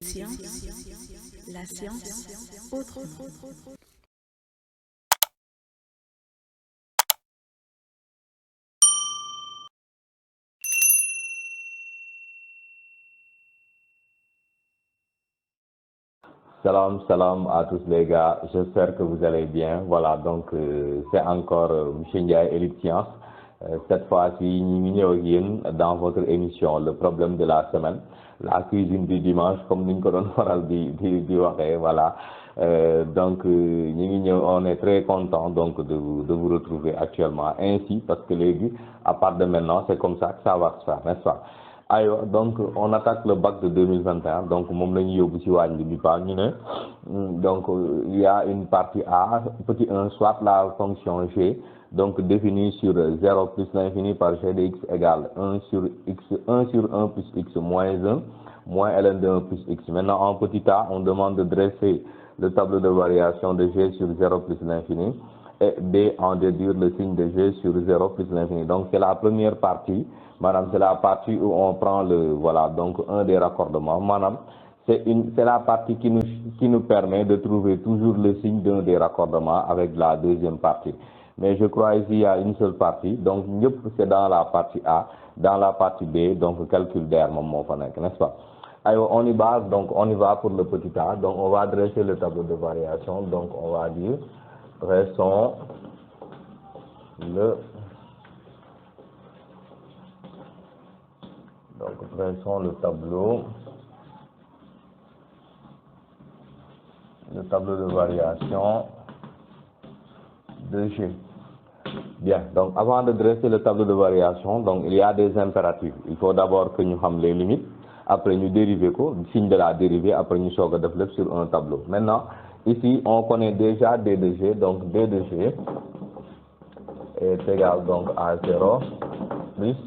Science, la science autrement. Salam, salam à tous les gars, j'espère que vous allez bien. Voilà, donc c'est encore M. Ndiaye Elite Science. Cette fois-ci, nous dans votre émission Le problème de la semaine, la cuisine du dimanche, comme nous connaissons, voilà. Donc, on est très content donc de vous retrouver actuellement ainsi, parce que les à part de maintenant, c'est comme ça que ça va se faire, n'est-ce pas? Alors, donc on attaque le bac de 2021, donc donc il y a une partie A, petit 1, soit la fonction g, donc définie sur 0 plus l'infini par g de x égale 1 sur x, 1 sur 1 plus x moins 1, moins ln de 1 plus x. Maintenant en petit a, on demande de dresser le tableau de variation de g sur 0 plus l'infini, et B en déduire le signe de g sur 0 plus l'infini. Donc c'est la première partie. Madame, c'est la partie où on prend donc un des raccordements. Madame, c'est la partie qui nous permet de trouver toujours le signe d'un des raccordements avec la deuxième partie. Mais je crois ici il y a une seule partie. Donc, c'est dans la partie A, dans la partie B, donc calcul d'air, n'est-ce pas? Alors, on y base, donc on y va pour le petit a. Donc, on va dresser le tableau de variation. Donc, on va dire, dressons le tableau de variation de G. Bien, donc avant de dresser le tableau de variation, donc il y a des impératifs. Il faut d'abord que nous ayons les limites, après nous dériver quoi, signe de la dérivée, après nous sortons de flip sur un tableau. Maintenant, ici on connaît déjà d de G, donc d de G est égal donc à 0 plus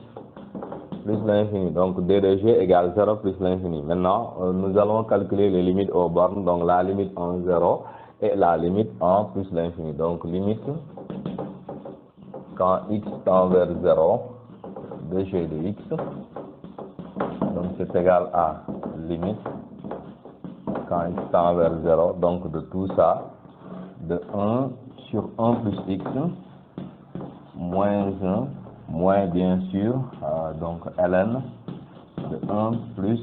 l'infini. Donc d de G égale 0 plus l'infini. Maintenant, nous allons calculer les limites aux bornes. Donc la limite en 0 et la limite en plus l'infini. Donc limite quand x tend vers 0 de G de x. Donc c'est égal à limite quand x tend vers 0. Donc de tout ça, de 1 sur 1 plus x moins 1 moins bien sûr, donc ln de 1 plus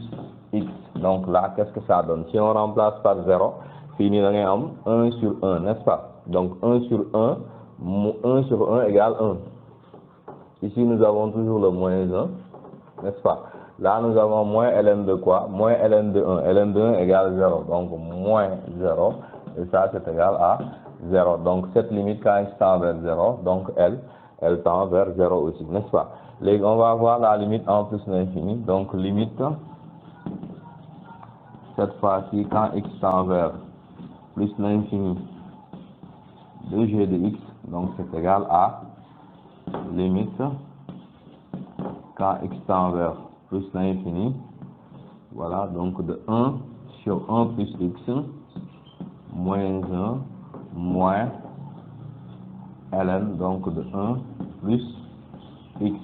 x. Donc là, qu'est-ce que ça donne? Si on remplace par 0, fini on a 1 sur 1, n'est-ce pas? Donc 1 sur 1, 1 sur 1 égale 1. Ici, nous avons toujours le moins 1, n'est-ce pas? Là, nous avons moins ln de quoi? Moins ln de 1. ln de 1 égale 0. Donc moins 0, et ça, c'est égal à 0. Donc cette limite, quand x tend vers 0, donc elle tend vers 0 aussi, n'est-ce pas? On va voir la limite en plus l'infini. Donc limite, cette fois-ci, quand x tend vers plus l'infini de g de x, donc c'est égal à limite quand x tend vers plus l'infini, voilà, donc de 1 sur 1 plus x moins 1 moins ln, donc de 1 plus x.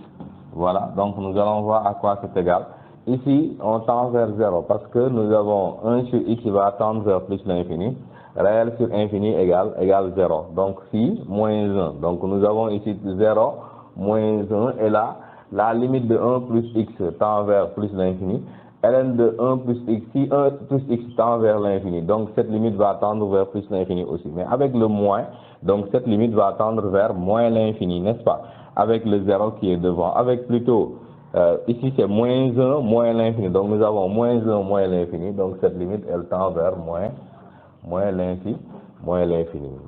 Voilà, donc nous allons voir à quoi c'est égal. Ici, on tend vers 0 parce que nous avons 1 sur x qui va tendre vers plus l'infini. Réel sur infini égale 0. Donc si, moins 1. Donc nous avons ici 0, moins 1. Et là, la limite de 1 plus x tend vers plus l'infini. Ln de 1 plus x, si 1 plus x tend vers l'infini, donc cette limite va tendre vers plus l'infini aussi. Mais avec le moins, donc cette limite va tendre vers moins l'infini, n'est-ce pas? Avec le 0 qui est devant. Avec plutôt, ici c'est moins 1, moins l'infini. Donc nous avons moins 1, moins l'infini. Donc cette limite, elle tend vers moins l'infini.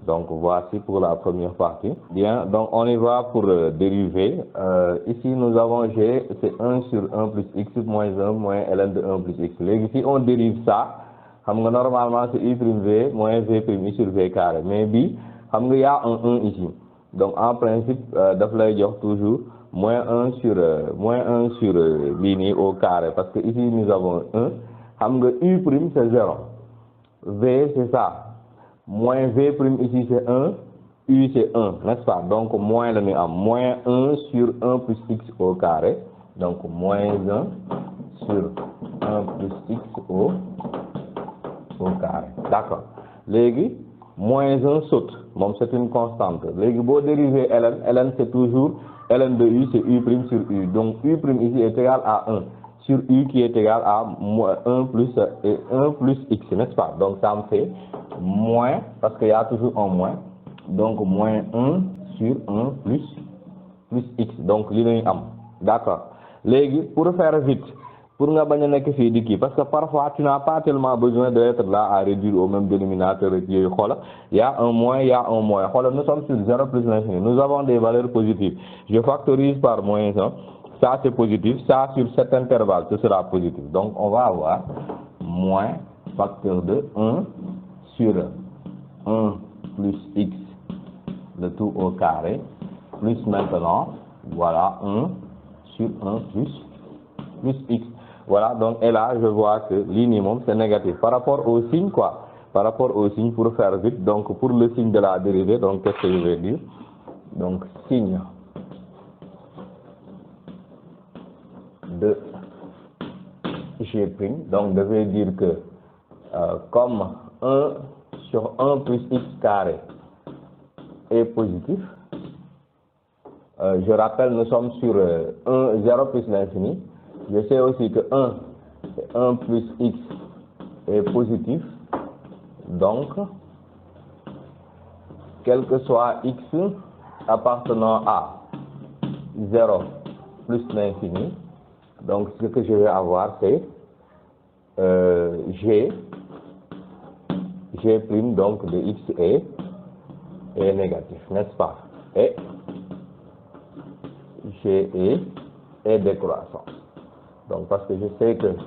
Donc voici pour la première partie. Bien, donc on y va pour dériver. Ici nous avons g, c'est 1 sur 1 plus x moins 1 moins ln de 1 plus x. Ici on dérive ça. Normalement c'est u' v moins v' i sur v carré. Mais bi, il y a un 1 ici. Donc en principe, daf lay jox toujours moins 1 sur l'ini au carré. Parce que ici nous avons 1. U' c'est 0. V c'est ça. Moins v' ici c'est 1, u c'est 1, n'est-ce pas? Donc moins le moins 1 sur 1 plus x au carré. Donc moins 1 sur 1 plus x au d'accord. Léegi moins 1 saute, bon, c'est une constante. Léegi boo dériver ln c'est toujours ln de u, c'est u' sur u. Donc u' ici est égal à 1 sur u qui est égal à 1 plus x, n'est-ce pas? Donc ça me fait moins, parce qu'il y a toujours un moins, donc moins 1 sur 1 plus x. Donc li lañu am, d'accord. Léegi pour faire vite, pour nga bañ a nekk fii di kii, parce que parfois tu n'as pas tellement besoin d'être là à réduire au même dénominateur yooyu. Xoolal, il y a un moins, xoolal, nous sommes sur 0 plus l'infini, nous avons des valeurs positives, je factorise par moins 1, ça c'est positif, ça sur cet intervalle ce sera positif, donc on va avoir moins facteur de 1 sur 1 plus x le tout au carré, plus maintenant, voilà, 1 sur 1 plus x. Voilà, donc et là je vois que l'inimum c'est négatif par rapport au signe, quoi, par rapport au signe, pour faire vite. Donc pour le signe de la dérivée, donc qu'est-ce que je vais dire? Donc signe de g', donc je vais dire que comme 1 sur 1 plus x carré est positif, je rappelle, nous sommes sur 0 plus l'infini. Je sais aussi que 1 plus x est positif, donc quel que soit x appartenant à 0 plus l'infini, donc ce que je vais avoir c'est g' donc de x est négatif, n'est-ce pas? Et g est décroissant. Donc parce que je sais que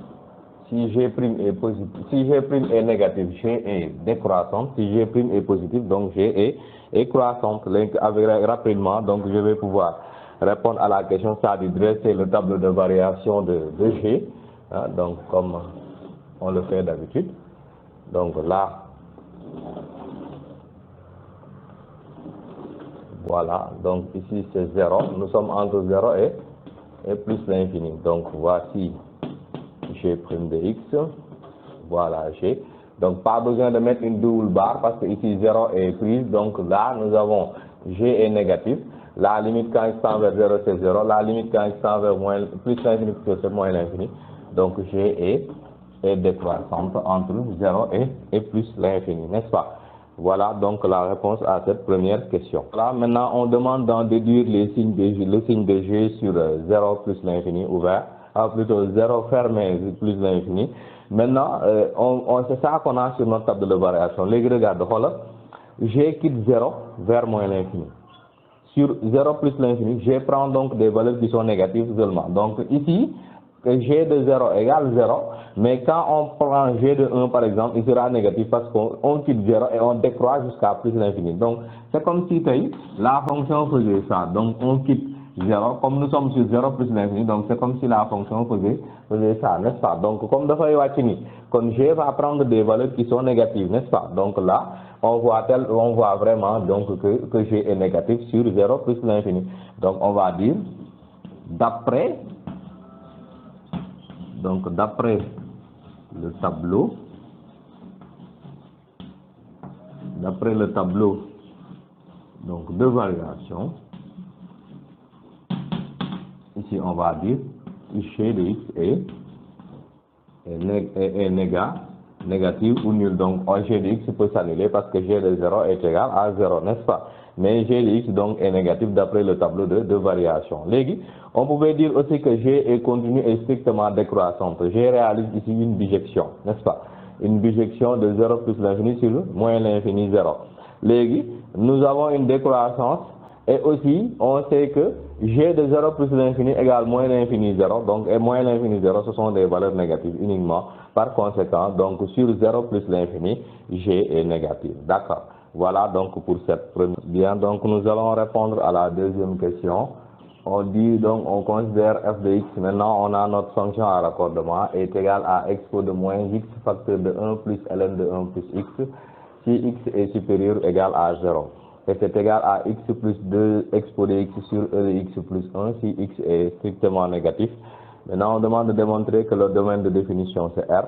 si g' est positif, si g' est négatif, g est décroissante, si g' est positif, donc g est croissante. Rapidement, donc je vais pouvoir répondre à la question, c'est-à-dire dresser le tableau de variation de g, hein, donc comme on le fait d'habitude. Donc là, voilà, donc ici c'est 0, nous sommes entre 0 et plus l'infini. Donc voici g' de x, voilà g. Donc pas besoin de mettre une double barre parce que ici 0 est prise. Donc là nous avons g est négatif. La limite quand x tend vers 0 c'est 0. La limite quand x tend vers plus l'infini c'est moins l'infini. Donc g est décroissante entre 0 et plus l'infini, n'est-ce pas? Voilà donc la réponse à cette première question. Là maintenant on demande d'en déduire les signes le signe de g sur 0 plus l'infini ouvert, plutôt 0 fermé plus l'infini. Maintenant c'est ça qu'on a sur notre table de variation. Les regarde, voilà, g quitte 0 vers moins l'infini. Sur 0 plus l'infini, g prend donc des valeurs qui sont négatives seulement. Donc ici, g de 0 égale 0, mais quand on prend g de 1 par exemple, il sera négatif parce qu'on quitte 0 et on décroît jusqu'à plus l'infini. Donc c'est comme si la fonction faisait ça. Donc on quitte 0, comme nous sommes sur 0 plus l'infini, donc c'est comme si la fonction faisait ça, n'est-ce pas? Donc comme dafay wàcc ni, kon g va prendre des valeurs qui sont négatives, n'est-ce pas? Donc là on voit vraiment donc que g est négatif sur 0 plus l'infini. Donc on va dire d'après le tableau donc de variation, ici on va dire g de x est négatif ou nul. Donc g de x peut s'annuler parce que g de 0 est égal à 0, n'est-ce pas? Mais g de x donc est négatif d'après le tableau de variation. Légui, on pouvait dire aussi que g est continue et strictement décroissante. G réalise ici une bijection, n'est-ce pas? Une bijection de 0 plus l'infini sur moins l'infini 0. Légui, nous avons une décroissance et aussi on sait que g de 0 plus l'infini égale moins l'infini 0. Donc et moins l'infini 0 ce sont des valeurs négatives uniquement. Par conséquent, donc sur 0 plus l'infini, g est négatif. D'accord. Voilà donc pour cette première. Bien, donc nous allons répondre à la deuxième question. On dit donc, on considère f de x, maintenant on a notre fonction à raccordement est égale à expo de moins x facteur de 1 plus ln de 1 plus x si x est supérieur ou égal à 0. Et c'est égal à x plus 2 expo de x sur e de x plus 1 si x est strictement négatif. Maintenant on demande de démontrer que le domaine de définition c'est R.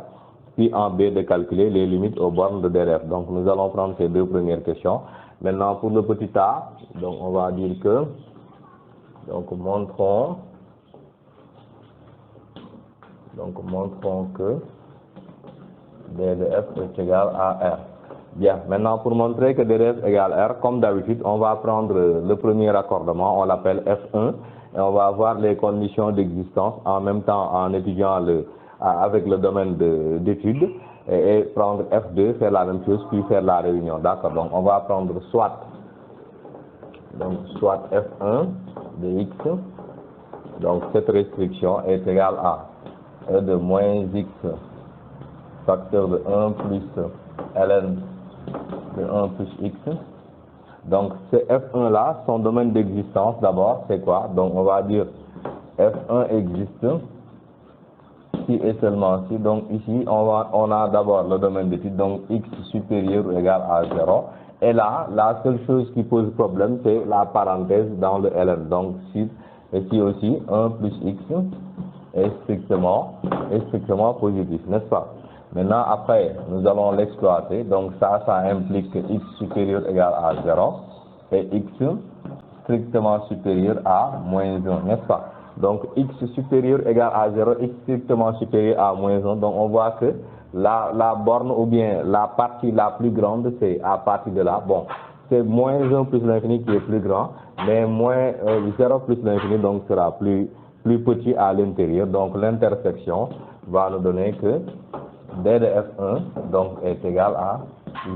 puis en B de calculer les limites aux bornes de DDF. Donc nous allons prendre ces deux premières questions. Maintenant pour le petit a, donc on va dire que, donc montrons que DDF est égal à R. Bien, maintenant pour montrer que DDF égale R, comme d'habitude, on va prendre le premier raccordement, on l'appelle F1, et on va voir les conditions d'existence en même temps en étudiant avec le domaine d'études, et prendre F2, faire la même chose, puis faire la réunion. D'accord, donc on va prendre soit F1 de X, donc cette restriction est égale à E de moins X facteur de 1 plus ln de 1 plus X. Donc ce F1 là, son domaine d'existence d'abord, c'est quoi? Donc on va dire F1 existe si et seulement si. Donc ici on a d'abord le domaine d'étude, donc X supérieur ou égal à 0. Et là, la seule chose qui pose problème, c'est la parenthèse dans le ln. Donc ici aussi 1 plus X est strictement positif, n'est-ce pas? Maintenant, après, nous allons l'exploiter. Donc, ça implique que X supérieur égale à 0 et X strictement supérieur à moins 1, n'est-ce pas? Donc, X supérieur égale à 0, X strictement supérieur à moins 1. Donc, on voit que la borne ou bien la partie la plus grande, c'est à partir de là. Bon, c'est moins 1 plus l'infini qui est plus grand, mais moins 0 plus l'infini, donc, sera plus petit à l'intérieur. Donc, l'intersection va nous donner que D de F1 donc est égal à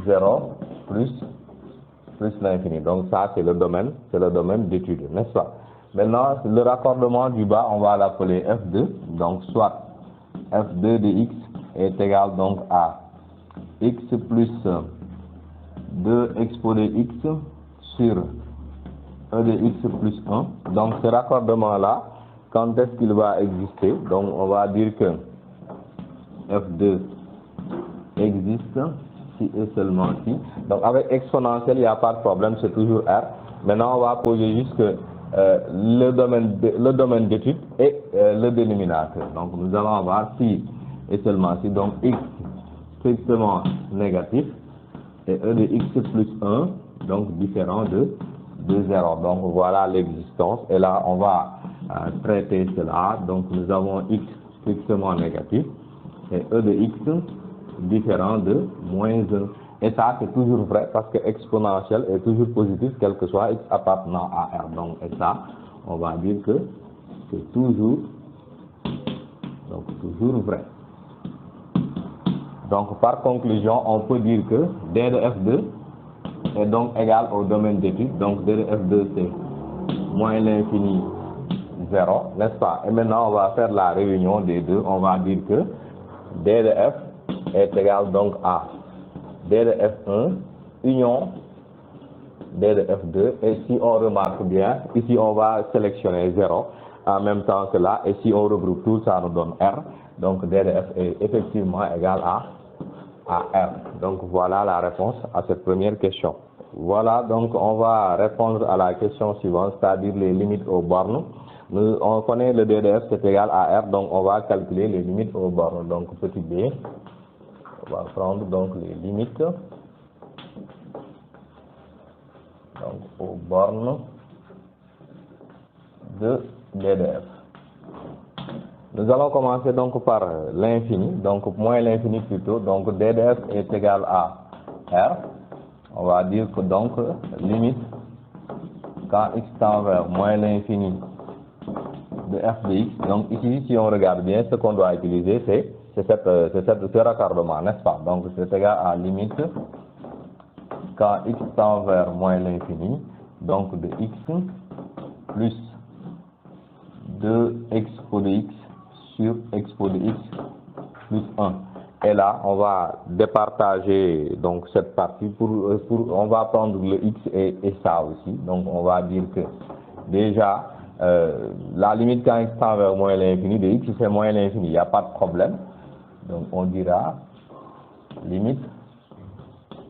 0 plus l'infini. Donc ça c'est le domaine d'étude, n'est-ce pas? Maintenant le raccordement du bas, on va l'appeler F2. Donc soit F2 de X est égal donc à X plus 2 exposé X sur E de X plus 1. Donc ce raccordement là, quand est-ce qu'il va exister? Donc on va dire que F2 existe si et seulement si. Donc avec exponentielle, il n'y a pas de problème, c'est toujours R. Maintenant, on va poser juste que le domaine d'étude et le dénominateur. Donc nous allons voir si et seulement si. Donc X strictement négatif et E de X plus 1, donc différent de 0. Donc voilà l'existence. Et là, on va traiter cela. Donc nous avons X strictement négatif et E de X différent de moins 1. Et ça, c'est toujours vrai parce que exponentielle est toujours positif, quel que soit X appartenant à R. Donc, et ça, on va dire que c'est toujours vrai. Donc, par conclusion, on peut dire que D de F2 est donc égal au domaine d'étude. Donc, D de F2, c'est moins l'infini 0, n'est-ce pas? Et maintenant, on va faire la réunion des deux. On va dire que D de F est égal donc à D de F1 union D de F2. Et si on remarque bien, ici on va sélectionner 0 en même temps que là. Et si on regroupe tout, ça nous donne R. Donc D de F est effectivement égal à R. Donc voilà la réponse à cette première question. Voilà, donc on va répondre à la question suivante, c'est-à-dire les limites aux bornes. On connaît le DDF, c'est égal à R, donc on va calculer les limites aux bornes. Donc petit b, on va prendre donc les limites donc, aux bornes de DDF. Nous allons commencer donc par l'infini, donc moins l'infini plutôt. Donc DDF est égal à R. On va dire que donc limite quand x tend vers moins l'infini de f de x. Donc ici, si on regarde bien, ce qu'on doit utiliser, c'est ce raccordement, n'est-ce pas? Donc c'est égal à limite quand x tend vers moins l'infini, donc de x plus 2 expo de x sur expo de x plus 1. Et là, on va départager donc cette partie on va prendre le x et ça aussi. Donc on va dire que déjà la limite quand x tend vers moins l'infini de x, c'est moins l'infini, il n'y a pas de problème. Donc on dira limite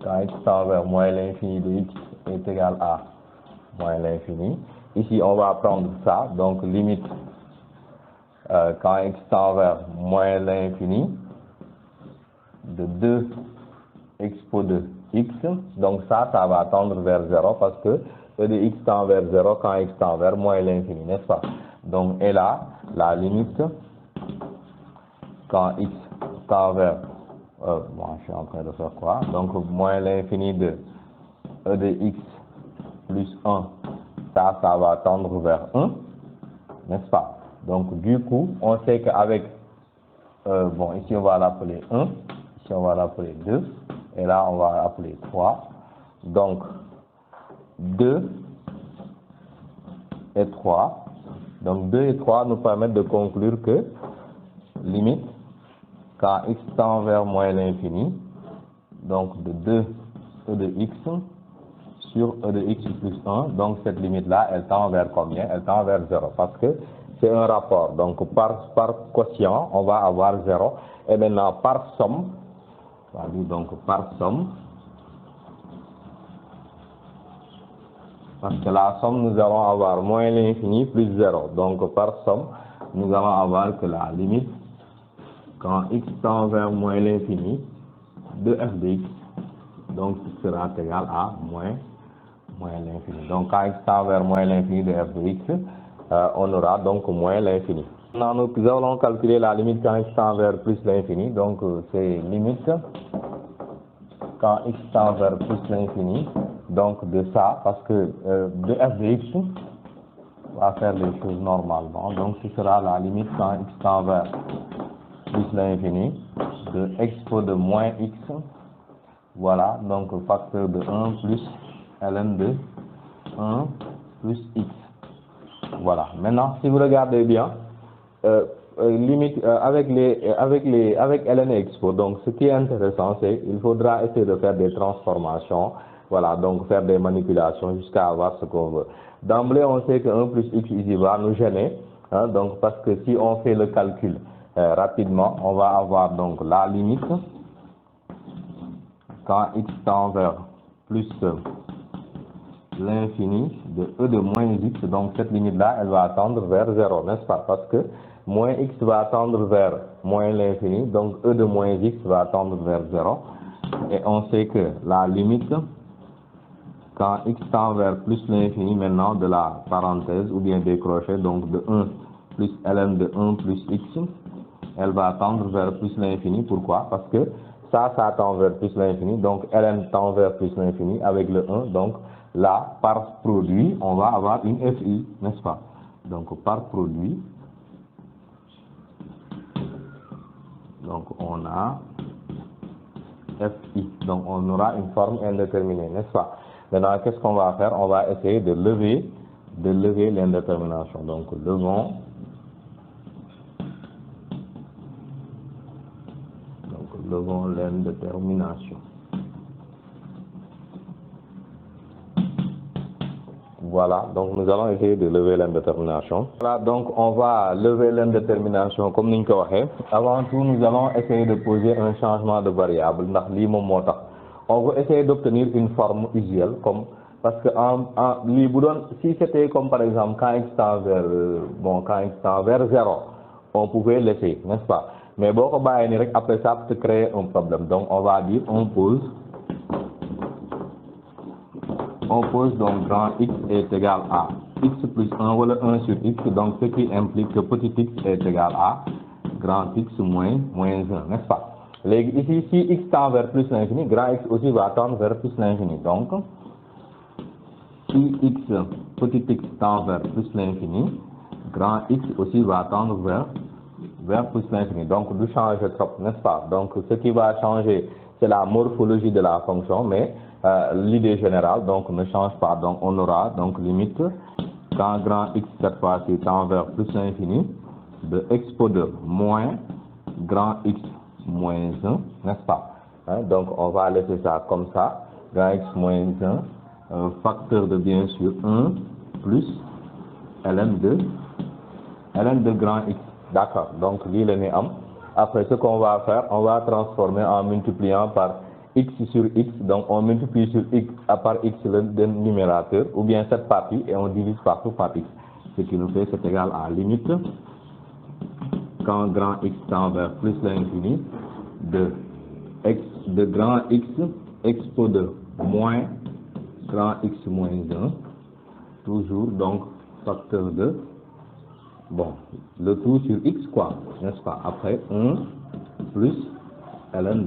quand x tend vers moins l'infini de x est égal à moins l'infini. Ici on va prendre ça, donc limite quand x tend vers moins l'infini de 2 expo de x, donc ça va tendre vers 0 parce que e de x tend vers 0 quand x tend vers moins l'infini, n'est-ce pas? Donc, et là, la limite, quand x tend vers, bon, je suis en train de faire quoi? Donc, moins l'infini de e de x plus 1, ça va tendre vers 1, n'est-ce pas? Donc, du coup, on sait qu'avec, bon, ici on va l'appeler 1, ici on va l'appeler 2, et là on va l'appeler 3. Donc, 2 et 3. Donc, 2 et 3 nous permettent de conclure que, limite, quand x tend vers moins l'infini, donc de 2 e de x sur e de x plus 1, donc cette limite-là, elle tend vers combien? Elle tend vers 0, parce que c'est un rapport. Donc, par quotient, on va avoir 0. Et maintenant, par somme, on va dire donc par somme, parce que la somme, nous allons avoir moins l'infini plus 0. Donc, par somme, nous allons avoir que la limite, quand x tend vers moins l'infini, de f de x, donc sera égal à moins l'infini. Donc, quand x tend vers moins l'infini de f de x, on aura donc moins l'infini. Maintenant, nous allons calculer la limite quand x tend vers plus l'infini. Donc, c'est limite quand x tend vers plus l'infini. Donc, de ça, parce que de f de x, on va faire les choses normalement. Donc, ce sera la limite quand x tend vers plus l'infini de expo de moins x. Voilà, donc facteur de 1 plus ln de 1 plus x. Voilà. Maintenant, si vous regardez bien, limite avec ln et expo. Donc, ce qui est intéressant, c'est qu'il faudra essayer de faire des transformations. Voilà, donc faire des manipulations jusqu'à avoir ce qu'on veut. D'emblée, on sait que 1 plus x ici va nous gêner. Hein, donc, parce que si on fait le calcul rapidement, on va avoir donc la limite quand x tend vers plus l'infini de e de moins x, donc cette limite-là, elle va tendre vers 0, n'est-ce pas? Parce que moins x va tendre vers moins l'infini, donc e de moins x va tendre vers 0. Et on sait que la limite, quand x tend vers plus l'infini maintenant de la parenthèse, ou bien des crochets, donc de 1 plus ln de 1 plus x, elle va tendre vers plus l'infini. Pourquoi? Parce que ça tend vers plus l'infini, donc ln tend vers plus l'infini avec le 1, donc là, par produit, on va avoir une fi, n'est-ce pas? Donc, par produit, donc on a fi, donc on aura une forme indéterminée, n'est-ce pas? Maintenant, qu'est-ce qu'on va faire? On va essayer de lever l'indétermination. Donc, levons l'indétermination. Voilà, donc nous allons essayer de lever l'indétermination. Voilà, donc on va lever l'indétermination comme nous l'avons dit. Avant tout, nous allons essayer de poser un changement de variable. On va essayer d'obtenir une forme usuelle, comme, parce que si c'était comme par exemple quand x tend vers 0, on pouvait laisser, n'est-ce pas? Mais bon, après ça peut créer un problème. Donc on va dire on pose donc grand x est égal à x plus 1 ou 1 sur x, donc ce qui implique que petit x est égal à grand x moins 1, n'est-ce pas? Ici, si x tend vers plus l'infini, grand x aussi va tendre vers plus l'infini. Donc, si x, petit x tend vers plus l'infini, grand x aussi va tendre vers plus l'infini. Donc, nous change trop, n'est-ce pas? Donc, ce qui va changer, c'est la morphologie de la fonction, mais l'idée générale donc ne change pas. Donc on aura donc limite quand grand x cette fois-ci tend vers plus l'infini de expo de moins grand x moins 1, n'est-ce pas? Hein? Donc on va laisser ça comme ça, grand x moins 1, facteur de bien sûr 1 plus ln de grand x. D'accord, donc l'île est am. Après ce qu'on va faire, on va transformer en multipliant par x sur x, donc on multiplie sur x à part x le numérateur, ou bien cette partie, et on divise partout par x. Ce qui nous fait, c'est égal à limite, quand grand x tend vers plus l'infini, de x de grand X expo de moins grand X moins 1, toujours donc facteur de, bon, le tout sur X quoi, n'est-ce pas? Après 1 plus ln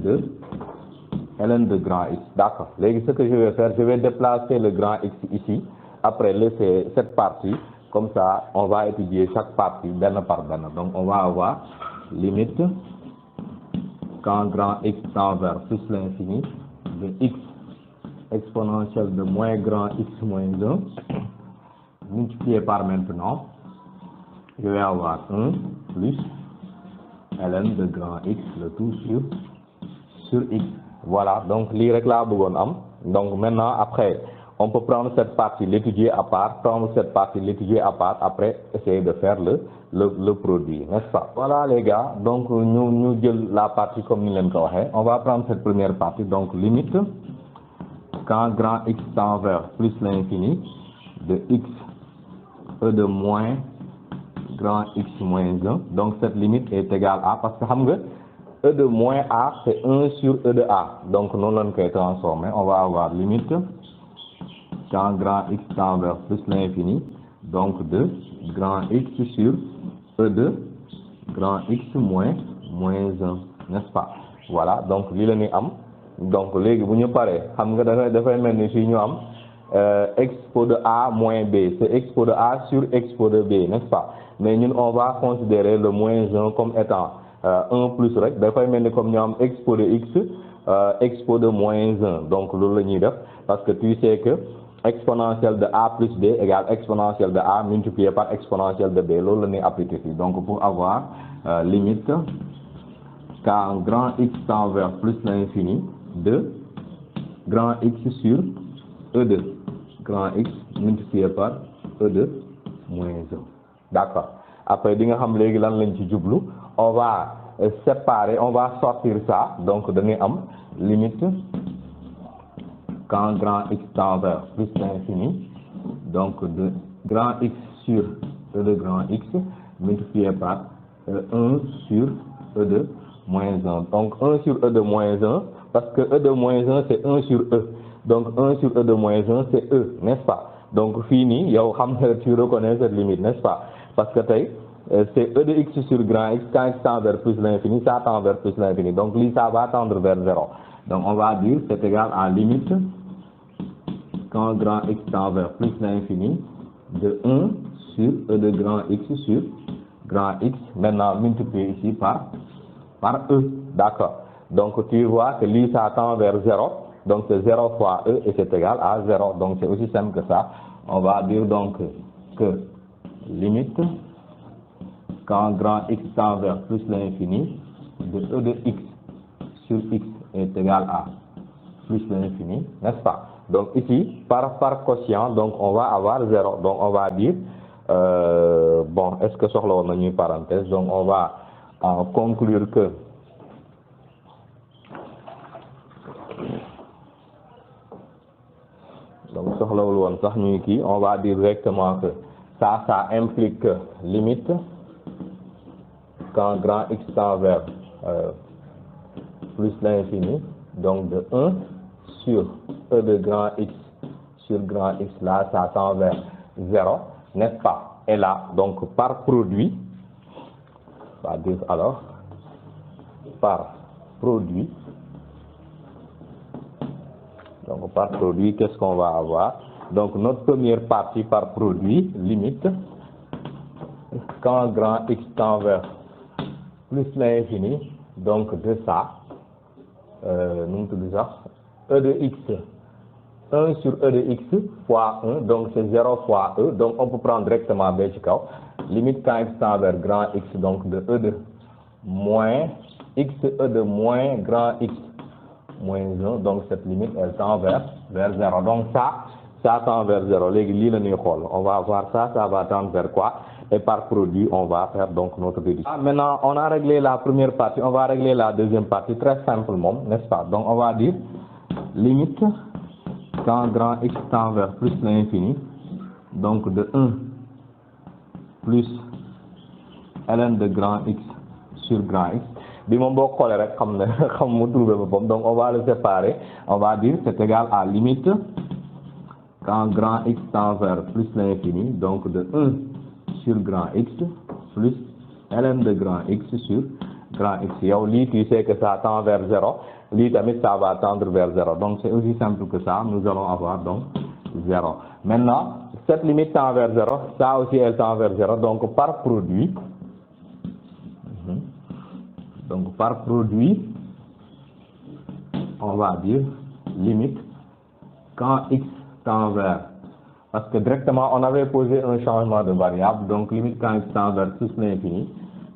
de grand X. D'accord. Léegi ce que je vais faire, je vais déplacer le grand X ici, après laisser cette partie, comme ça on va étudier chaque partie benn par benn. Donc on va avoir limite quand grand X tend vers plus l'infini de X exponentielle de moins grand X moins 1 multiplié par maintenant, je vais avoir 1 plus ln de grand X, le tout sur X. Voilà, donc lii rek laa bëggoon am. Donc maintenant après on peut prendre cette partie, l'étudier à part, prendre cette partie, l'étudier à part, après essayer de faire le produit, n'est-ce pas? Voilà les gars, donc ñu jël la partie comme ni leen ko waxee. On va prendre cette première partie, donc limite quand grand X tend vers plus l'infini de X e de moins grand X moins 1. Donc cette limite est égale à, parce que xam nga e de moins a c'est 1 sur e de a, donc noonu lañ koy transformer. On va avoir limite quand grand X tend vers plus l'infini, donc de grand X sur e de grand X moins 1, n'est-ce pas? Voilà, donc lii la ñuy am. Donc léegi bu ñu paree xam nga dafay mel ni fii ñu am expo de a moins b, c'est expo de a sur expo de b, n'est-ce pas? Mais ñun on va considérer le moins 1 comme étant 1 plus rek, dafay mel ni comme ñu am expo de x expo de moins 1. Donc loolu la ñuy def, parce que tu sais que exponentielle de a plus b égale exponentielle de a multiplié par exponentielle de b, loolu la ñuy appliquer fii. Donc pour avoir limite quand grand X tend vers plus l'infini de grand X sur e de grand X multiplié par e de moins 1. D'accord. Après di nga xam léegi lan lañ ci jublu. On va séparer, on va sortir ça, donc dañuy am limite quand grand X tend vers plus l'infini, donc de grand X sur e de grand X multiplié par 1 sur e de moins 1. Donc 1 sur e de moins 1, parce que e de moins 1 c'est 1 sur e. Donc 1 sur e de moins 1 c'est e, n'est-ce pas? Donc fii nii yow xam nga tu reconnais cette limite, n'est-ce pas? Parce que tey c'est e de x sur grand X, quand X tend vers plus l'infini, ça tend vers plus l'infini. Donc lii ça va tendre vers 0. Donc on va dire c'est égal à limite quand grand X tend vers plus l'infini de 1 sur e de grand X sur grand X, maintenant multiplié ici par e. D'accord. Donc tu vois que lii ça tend vers 0. Donc c'est 0 fois e et c'est égal à 0. Donc c'est aussi simple que ça. On va dire donc que limite quand grand X tend vers plus l'infini de e de x sur x est égal à plus l'infini, n'est-ce pas? Donc ici par quotient, donc on va avoir 0. Donc on va dire bon, est-ce que soxla woon nañuy parenthèse? Donc on va conclure que donc soxlawul woon sax ñuy kii, on va dire directement que ça implique que limite quand grand X tend vers plus l'infini, donc de 1 sur e de grand X sur grand X, là ça tend vers 0, n'est-ce pas? Et là donc par produit, on va dire alors par produit, donc par produit qu'est-ce qu'on va avoir? Donc notre première partie par produit, limite quand grand X tend vers plus l'infini, donc de ça nous tudd sax e de x, 1 sur e de x fois 1, donc c'est 0 fois e, donc on peut prendre directement b ci kaw, limite quand X tend vers grand X, donc de e de moins x e de moins grand X moins 1, donc cette limite elle tend vers 0. Donc ça tend vers 0. Léegi lii la ñuy xool, on va voir ça va tendre vers quoi? Et par produit on va faire donc notre déduction. Maintenant on a réglé la première partie, on va régler la deuxième partie très simplement, n'est-ce pas? Donc on va dire limite quand grand X tend vers plus l'infini, donc de 1 plus ln de grand X sur grand X. Donc on va le séparer. On va dire c'est égal à limite quand grand X tend vers plus l'infini, donc de 1 sur grand X plus ln de grand X sur grand X. Tu sais que ça tend vers 0. Ça va tendre vers 0. Donc c'est aussi simple que ça. Nous allons avoir donc 0. Maintenant, cette limite tend vers 0. Ça aussi, elle tend vers 0. Donc par produit, on va dire limite quand X tend vers, parce que directement on avait posé un changement de variable, donc limite quand X tend vers plus l'infini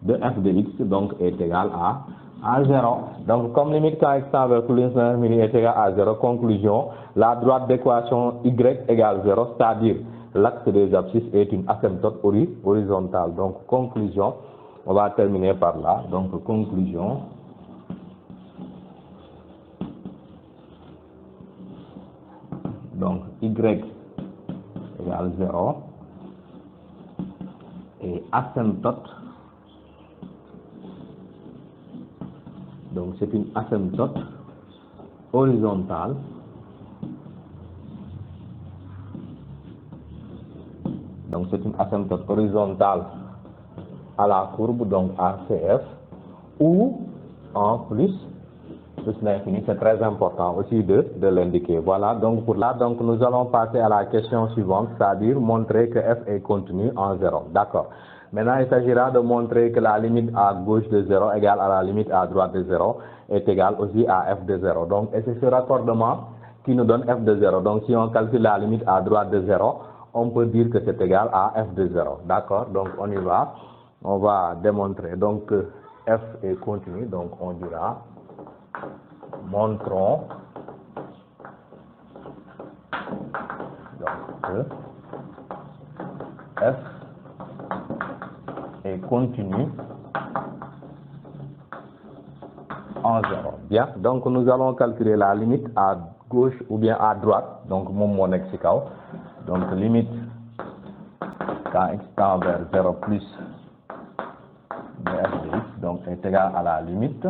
de f de X donc est égal à 0. Donc comme limite quand X tend vers plus l'infini est égal à 0, conclusion, la droite d'équation Y égale 0, c'est-à-dire l'axe des abscisses est une asymptote horizontale. Donc conclusion, on va terminer par là. Donc conclusion, donc Y égale 0 et asymptote, donc c'est une asymptote horizontale à la courbe, donc RCF, ou en plus l'infini. C'est très important aussi de l'indiquer. Voilà, donc pour là, donc nous allons passer à la question suivante, c'est-à-dire montrer que f est contenu en 0. D'accord. Maintenant, il s'agira de montrer que la limite à gauche de 0 égale à la limite à droite de 0 est égale aussi à f de 0. Donc, et c'est ce raccordement qui nous donne f de 0. Donc, si on calcule la limite à droite de 0, on peut dire que c'est égal à f de 0. D'accord. Donc, on y va. On va démontrer donc que f est continu. Donc, on dira montrons donc que f est continu en 0. Bien, donc nous allons calculer la limite à gauche ou bien à droite. Donc mon exicao. Donc limite quand x tend vers 0 plus de f de x donc est égal à la limite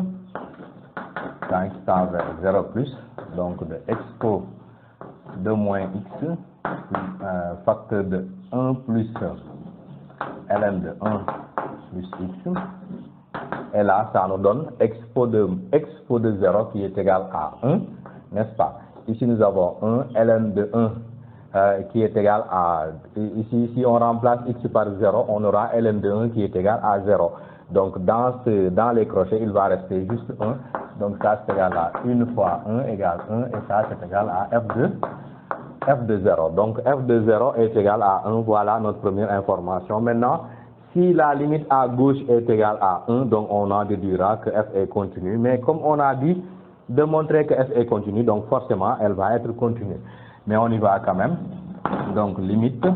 quand x tend vers 0 plus, donc de expo de moins x, facteur de 1 plus ln de 1 plus x, et là ça nous donne expo de 0 qui est égal à 1, n'est-ce pas? Ici nous avons 1, ln de 1 qui est égal à, ici si on remplace x par 0, on aura ln de 1 qui est égal à 0. Donc dans les crochets, il va rester juste 1. Donc ça c'est égal à 1 fois 1 égale 1 et ça c'est égal à f de 0. Donc f de 0 est égal à 1. Voilà notre première information. Maintenant, si la limite à gauche est égale à 1, donc on en déduira que f est continue. Mais comme on a dit de montrer que f est continue, donc forcément elle va être continue. Mais on y va quand même. Donc limite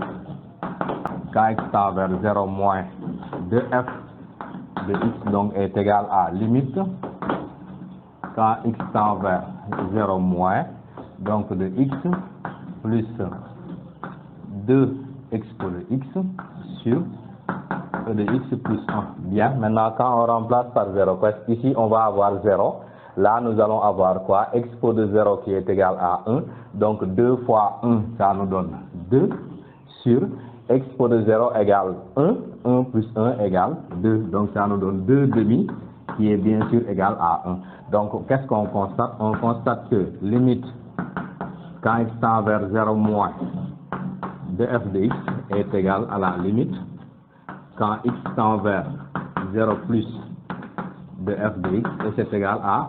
quand x tend vers 0 moins de f de x donc est égal à limite quand x tend vers 0 moins donc de x plus 2 expo de x sur e de x plus 1. Bien, maintenant quand on remplace par 0, ici on va avoir 0. Là nous allons avoir quoi? Expo de 0 qui est égal à 1. Donc 2 fois 1, ça nous donne 2 sur expo de 0 égale 1. 1 plus 1 égale 2. Donc ça nous donne 2 demi qui est bien sûr égal à 1. Donc qu'est-ce qu'on constate? On constate que limite quand x tend vers 0 moins de f de x est égal à la limite quand x tend vers 0 plus de f de x et c'est égal à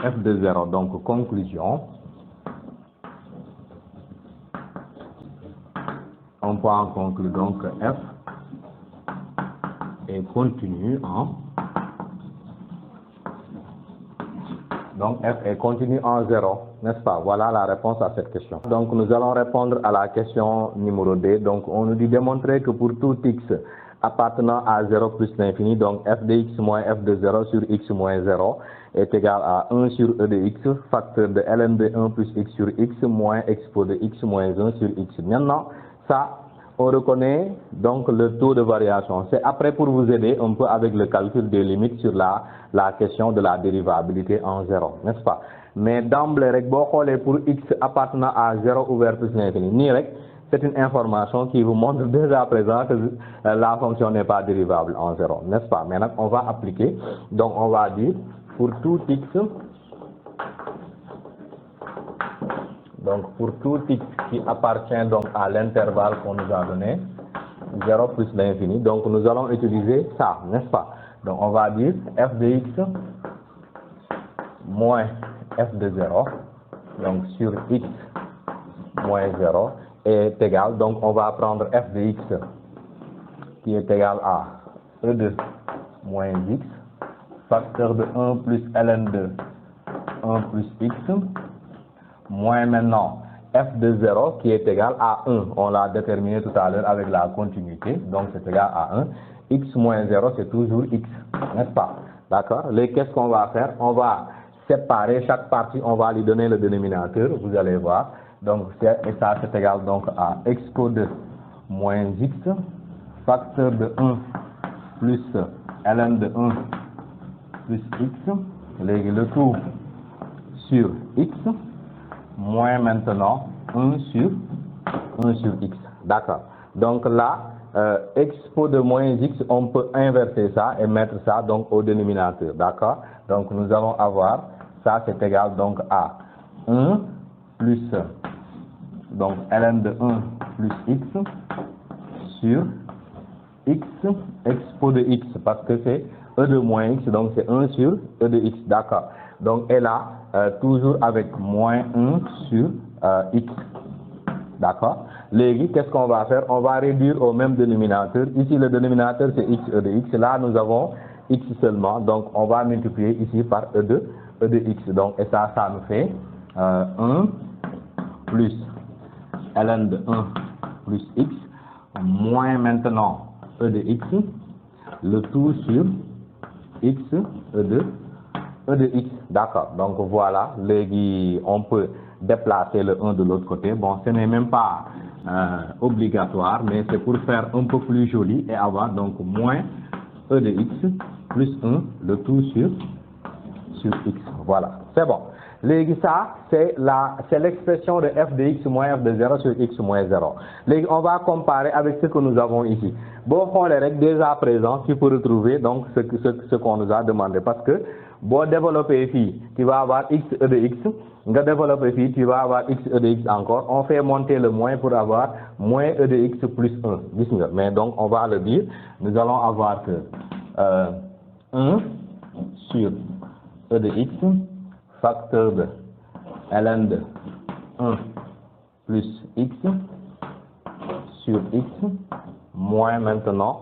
f de 0. Donc conclusion, on peut en conclure donc que f est continu en en 0, n'est-ce pas? Voilà la réponse à cette question. Donc nous allons répondre à la question numéro 2. Donc on nous dit démontrer que pour tout x appartenant à 0 plus l'infini, donc f de x moins f de 0 sur x moins 0 est égal à 1 sur e de x, facteur de ln de 1 plus x sur x moins expo de x moins 1 sur x. Maintenant, ça, on reconnaît donc le taux de variation. C'est après pour vous aider un peu avec le calcul des limites sur la question de la dérivabilité en 0, n'est-ce pas? Mais d'emblée, rek boo xoolee pour x appartenant à 0 ou vers plus l'infini, nii rek, c'est une information qui vous montre déjà à présent que la fonction n'est pas dérivable en 0, n'est-ce pas? Maintenant, on va appliquer, donc on va dire pour tout x, donc pour tout x qui appartient donc à l'intervalle qu'on nous a donné, 0 plus l'infini, donc nous allons utiliser ça, n'est-ce pas? Donc on va dire f de x moins f de 0, donc sur x moins 0 est égal, donc on va prendre f de x qui est égal à e2 moins x, facteur de 1 plus ln de 1 plus x, moins maintenant f de 0 qui est égal à 1. On l'a déterminé tout à l'heure avec la continuité, donc c'est égal à 1. X moins 0, c'est toujours x, n'est-ce pas? D'accord? Qu'est-ce qu'on va faire? On va séparer chaque partie, on va lui donner le dénominateur, vous allez voir. Donc, et ça, c'est égal donc à expo de moins x, facteur de 1 plus ln de 1 plus x, le tout sur x, moins maintenant 1 sur x. D'accord. Donc là, expo de moins x, on peut inverser ça et mettre ça donc au dénominateur. D'accord. Donc nous allons avoir, ça c'est égal donc à 1 plus donc ln de 1 plus x sur x expo de x, parce que c'est e de moins x, donc c'est 1 sur e de x. D'accord. Donc et là, toujours avec moins 1 sur x. D'accord. Léegi, qu'est-ce qu'on va faire? On va réduire au même dénominateur. Ici, le dénominateur, c'est x, e de x. Là, nous avons x seulement. Donc, on va multiplier ici par e de x. Donc, et ça nous fait 1 plus ln de 1 plus x, moins maintenant e de x, le tout sur x, e de x. D'accord. Donc, voilà. Léegi, on peut déplacer le 1 de l'autre côté. Bon, ce n'est même pas obligatoire, mais c'est pour faire un peu plus joli et avoir donc moins e de x plus 1, le tout sur x. Voilà, c'est bon. Léegi, ça, c'est l'expression de f de x moins f de 0 sur x moins 0. Léegi, on va comparer avec ce que nous avons ici. Bon, déjà à présent, tu peux retrouver donc ce qu'on nous a demandé, parce que bon, développer ici, tu vas avoir x e de x. Développer ici, tu vas avoir x e de x encore. On fait monter le moins pour avoir moins e de x plus 1. Mais donc, on va le dire. Nous allons avoir que 1 sur e de x, facteur de ln de 1 plus x sur x, moins maintenant,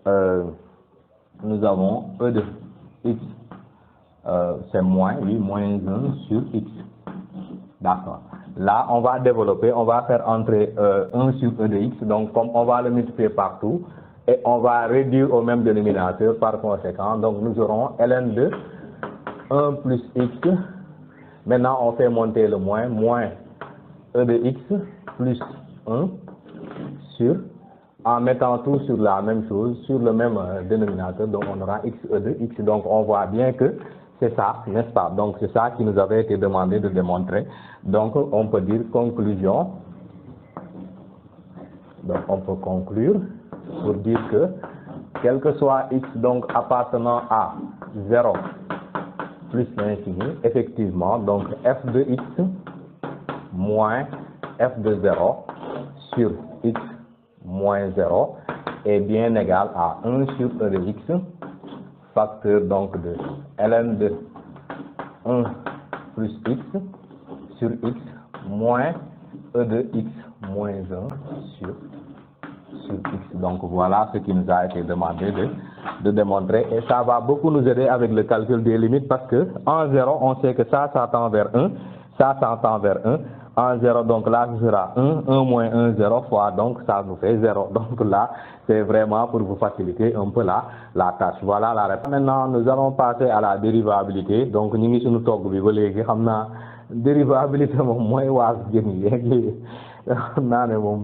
nous avons e de x, c'est moins, oui, moins 1 sur x. D'accord. Là, on va développer, on va faire entrer 1 sur e de x, donc comme on va le multiplier partout, et on va réduire au même dénominateur par conséquent, donc nous aurons ln de 1 plus x, maintenant on fait monter le moins e de x plus 1 sur, en mettant tout sur la même chose, sur le même dénominateur, donc on aura x e de x, donc on voit bien que c'est ça, n'est-ce pas? Donc c'est ça qui nous avait été demandé de démontrer. Donc on peut dire conclusion. Donc on peut conclure pour dire que quel que soit x donc appartenant à 0 plus l'infini, effectivement, donc f de x moins f de 0 sur x moins 0 est bien égal à 1 sur e de x, facteur donc de ln de 1 plus x sur x moins e de x moins 1 sur x. Donc voilà ce qui nous a été demandé de démontrer, et ça va beaucoup nous aider avec le calcul des limites, parce que en 0 on sait que ça tend vers 1, ça tend vers 1. En 0, donc là, ce sera 1 moins 1, 0 fois, donc ça nous fait 0. Donc là, c'est vraiment pour vous faciliter un peu la tâche. Voilà la réponse. Maintenant, nous allons passer à la dérivabilité. Donc, nous sommes tous les dérivabilité,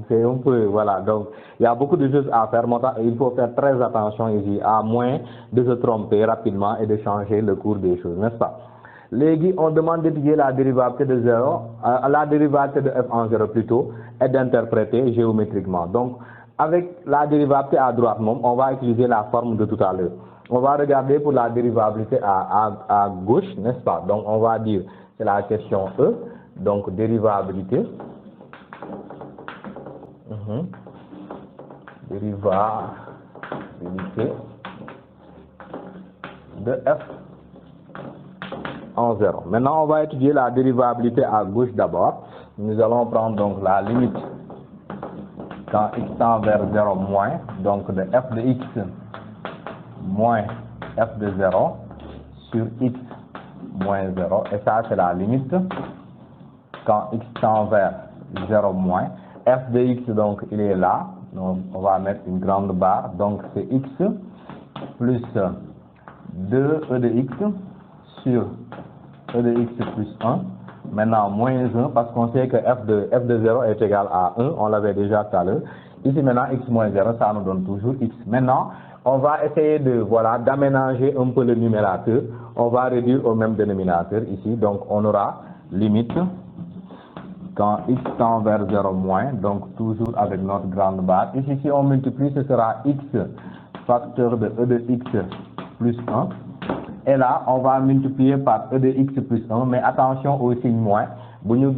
c'est un peu, voilà, donc il y a beaucoup de choses à faire, il faut faire très attention ici, à moins de se tromper rapidement et de changer le cours des choses, n'est-ce pas? Légui, on demande d'étudier la dérivabilité de 0, la dérivabilité de f en 0 plutôt, et d'interpréter géométriquement. Donc, avec la dérivabilité à droite, on va utiliser la forme de tout à l'heure. On va regarder pour la dérivabilité à gauche, n'est-ce pas? Donc, on va dire, c'est la question E, donc dérivabilité. Dérivabilité de f en 0. Maintenant, on va étudier la dérivabilité à gauche d'abord. Nous allons prendre donc la limite quand x tend vers 0 moins, donc de f de x moins f de 0 sur x moins 0. Et ça, c'est la limite quand x tend vers 0 moins. F de x, donc, il est là. Donc, on va mettre une grande barre. Donc, c'est x plus 2e de x sur e de x plus 1. Maintenant, moins 1, parce qu'on sait que f de 0 est égal à 1. On l'avait déjà tout à l'heure. Ici, maintenant, x moins 0, ça nous donne toujours x. Maintenant, on va essayer de, voilà, d'aménager un peu le numérateur. On va réduire au même dénominateur ici. Donc, on aura limite quand x tend vers 0 moins, donc toujours avec notre grande barre. Ici, si on multiplie, ce sera x facteur de e de x plus 1. Et là, on va multiplier par e de x plus 1, mais attention au signe moins. Donc,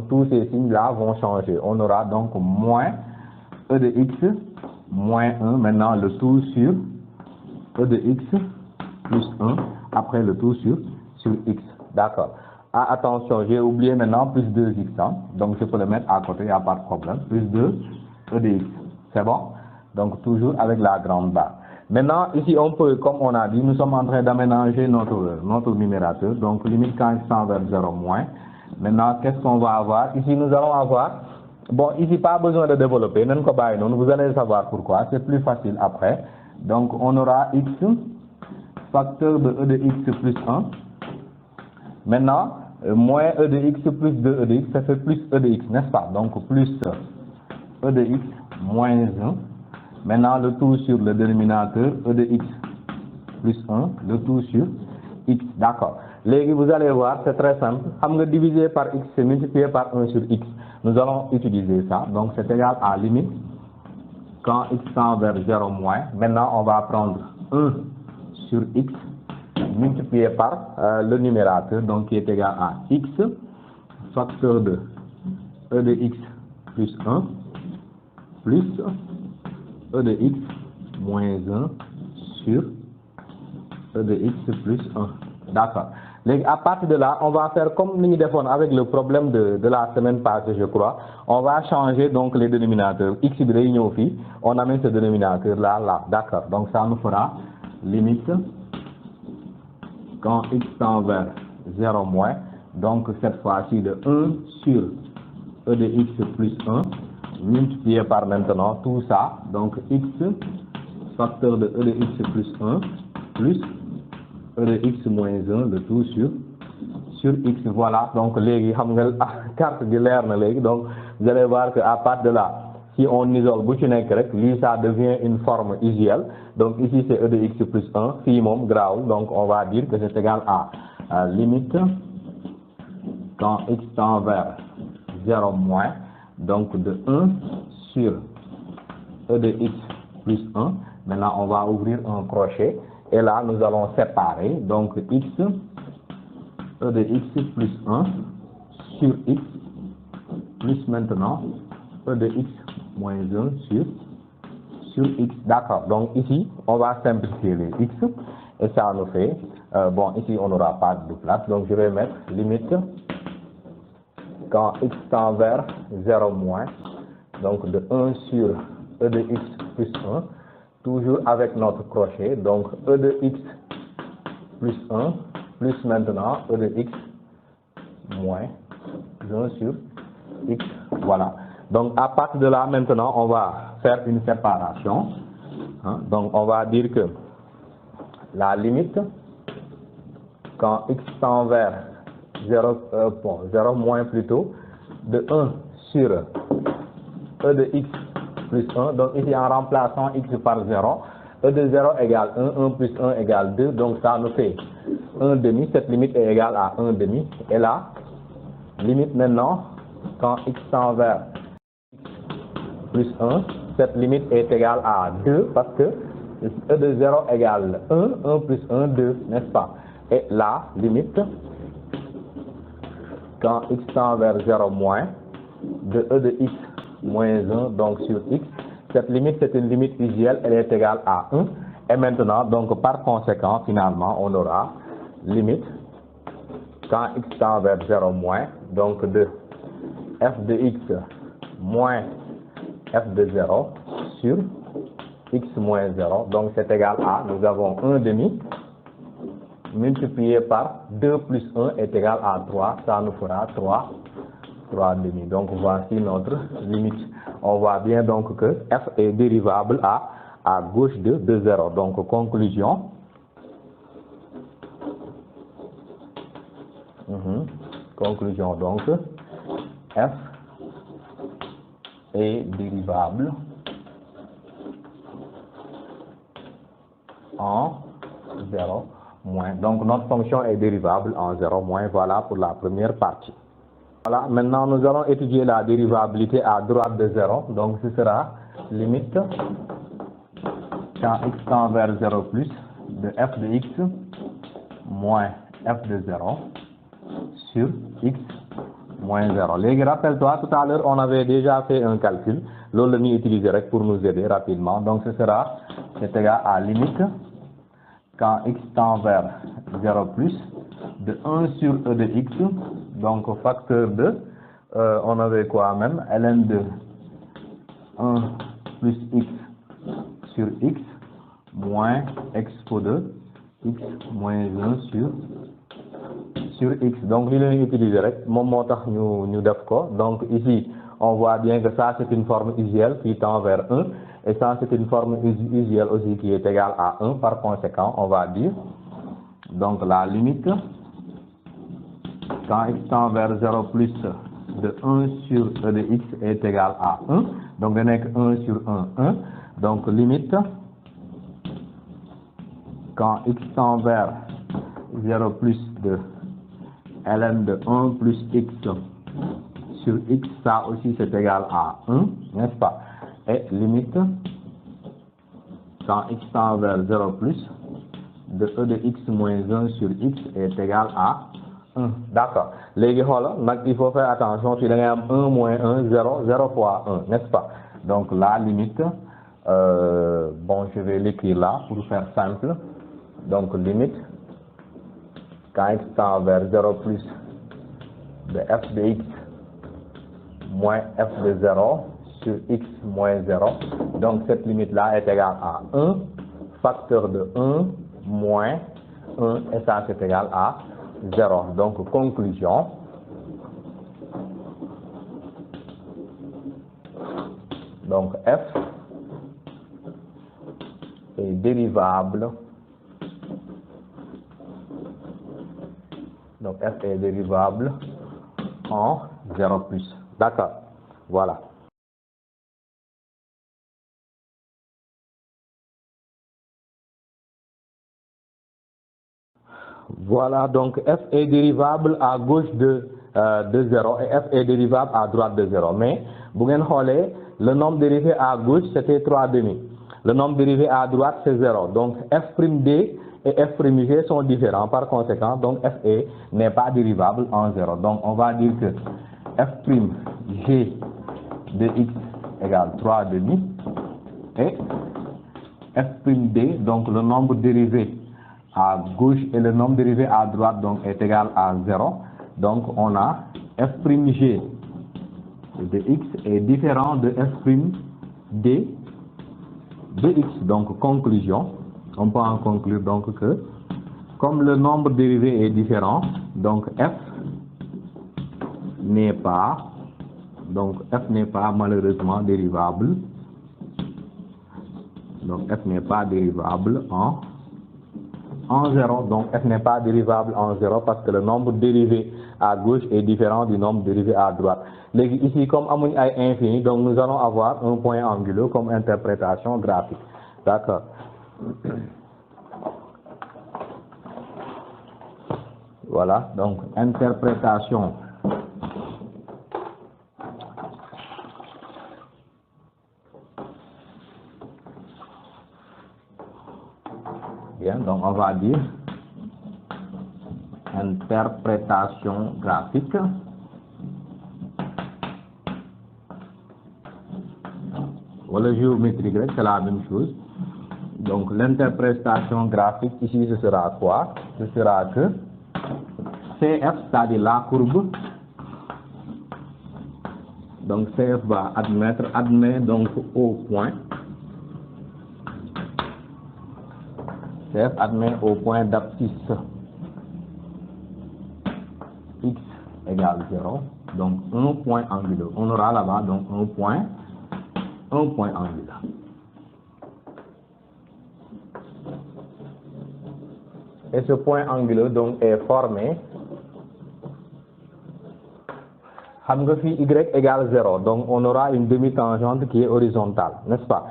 tous ces signes-là vont changer. On aura donc moins e de x moins 1, maintenant le tout sur e de x plus 1, après le tout sur x. D'accord. Ah, attention, j'ai oublié maintenant plus 2x. Donc, je peux le mettre à côté, il n'y a pas de problème. Plus 2 e de x. C'est bon? Donc, toujours avec la grande barre. Maintenant, ici, on peut, comme on a dit, nous sommes en train d'aménager notre numérateur. Donc, limite quand x tend vers 0 moins. Maintenant, qu'est-ce qu'on va avoir? Ici, nous allons avoir, bon, ici, pas besoin de développer. Vous allez savoir pourquoi. C'est plus facile après. Donc, on aura x facteur de e de x plus 1. Maintenant, moins e de x plus 2e de x, ça fait plus e de x, n'est-ce pas? Donc, plus e de x moins 1. Maintenant, le tout sur le dénominateur, e de x plus 1, le tout sur x. D'accord. Là, vous allez voir, c'est très simple. Diviser par x, c'est multiplier par 1 sur x. Nous allons utiliser ça. Donc, c'est égal à limite quand x tend vers 0 moins. Maintenant, on va prendre 1 sur x multiplié par le numérateur, donc qui est égal à x facteur de e de x plus 1 plus e de x moins 1 sur e de x plus 1. D'accord. À partir de là, on va faire comme nous avons avec le problème de la semaine passée, je crois. On va changer donc les dénominateurs. X de réunion phi, on amène ce dénominateur là, là. D'accord. Donc ça nous fera limite quand x tend vers 0 moins, donc cette fois-ci de 1 sur e de x plus 1, multiplié par maintenant tout ça, donc x facteur de e de x plus 1, plus e de x moins 1, le tout sur x, voilà, donc les carte de l'air, donc vous allez voir qu'à partir de là, si on isole ça devient une forme usuelle. Donc ici c'est e de x plus 1, si mon grau, donc on va dire que c'est égal à limite quand x tend vers 0 moins, donc de 1 sur e de x plus 1. Maintenant on va ouvrir un crochet et là nous allons séparer, donc x e de x plus 1 sur x plus maintenant e de x moins 1 sur x. D'accord. Donc ici, on va simplifier les x et ça nous fait, bon, ici on n'aura pas de place, donc je vais mettre limite quand x tend vers 0 moins, donc de 1 sur e de x plus 1, toujours avec notre crochet, donc e de x plus 1, plus maintenant e de x moins 1 sur x. Voilà. Donc à partir de là, maintenant, on va faire une séparation. Donc on va dire que la limite, quand x tend vers 0 moins plutôt, de 1 sur e de x plus 1. Donc ici, en remplaçant x par 0, e de 0 égale 1, 1 plus 1 égale 2. Donc ça nous fait 1 demi. Cette limite est égale à 1 demi. Et là, limite maintenant, quand x tend vers x plus 1, cette limite est égale à 2 parce que e de 0 égale 1, 1 plus 1, 2, n'est-ce pas? Et là, limite, quand x tend vers 0 moins, de e de x moins 1, donc sur x, cette limite, c'est une limite usuelle, elle est égale à 1. Et maintenant, donc par conséquent, finalement, on aura limite, quand x tend vers 0 moins, donc de f de x moins f de 0 sur x moins 0, donc c'est égal à, nous avons 1 demi, multiplié par 2 plus 1 est égal à 3, ça nous fera 3 demi. Donc voici notre limite. On voit bien donc que f est dérivable à gauche de 0. Donc conclusion. Conclusion donc, f est dérivable en 0 moins. Donc notre fonction est dérivable en 0 moins. Voilà pour la première partie. Voilà, maintenant nous allons étudier la dérivabilité à droite de 0. Donc ce sera limite quand x tend vers 0 plus de f de x moins f de 0 sur x moins 0. Léegi, rappelle-toi, tout à l'heure on avait déjà fait un calcul. L'on l'a mis utilisé pour nous aider rapidement. Donc ce sera, c'est égal à limite quand x tend vers 0 plus de 1 sur e de x, donc facteur de, on avait quoi même, ln de 1 plus x sur x moins expo de x moins 1 sur x. Donc li lañu utiliser rek moom moo tax ñu def ko. Donc ici on voit bien que ça c'est une forme usuelle qui tend vers 1 et ça c'est une forme usuelle aussi qui est égale à 1. Par conséquent on va dire donc la limite quand x tend vers 0 plus de 1 sur e de x est égal à 1. Donc da nekk 1 sur 1, 1. Donc limite quand x tend vers 0 plus de ln de 1 plus x sur x, ça aussi c'est égal à 1, n'est-ce pas? Et limite quand x tend vers 0 plus de e de x moins 1 sur x est égal à 1. D'accord. Léegi xoolal nag il faut faire attention si da ngay am 1 moins 1, 0, 0 fois 1, n'est-ce pas? Donc la limite, bon je vais l'écrire là pour faire simple. Donc limite quand x tend vers 0 plus de f de x moins f de 0 sur x moins 0. Donc cette limite là est égale à 1 facteur de 1 moins 1 et ça c'est égal à 0. Donc conclusion. Donc f est dérivable. Donc f est dérivable en 0 plus. D'accord. Voilà. Voilà, donc f est dérivable à gauche de 0 et f est dérivable à droite de 0. Mais, vous voyez, le nombre dérivé à gauche, c'était 3 demi. Le nombre dérivé à droite, c'est 0. Donc, f'd et f'g sont différents. Par conséquent, donc f n'est pas dérivable en 0. Donc, on va dire que f'g de x égale 3 demi. Et f'd, donc le nombre dérivé à gauche et le nombre dérivé à droite donc est égal à 0. Donc on a f'g de x est différent de f'd de x. Donc conclusion, on peut en conclure donc que comme le nombre dérivé est différent, donc f n'est pas malheureusement dérivable. Donc f n'est pas dérivable en 0, donc f n'est pas dérivable en 0 parce que le nombre dérivé à gauche est différent du nombre dérivé à droite. Ici, comme amuñ ay infini, donc nous allons avoir un point anguleux comme interprétation graphique. D'accord. Voilà, donc interprétation. Bien, donc on va dire interprétation graphique. Voilà, géométrie grecque, c'est la même chose. Donc l'interprétation graphique ici, ce sera quoi? Ce sera que CF, c'est-à-dire la courbe. Donc CF va admet donc au point. CF admet au point d'abscisse x égale 0. Donc un point anguleux. On aura là-bas donc un point anguleux. Et ce point anguleux donc est formé. Y égale 0, donc on aura une demi-tangente qui est horizontale, n'est-ce pas?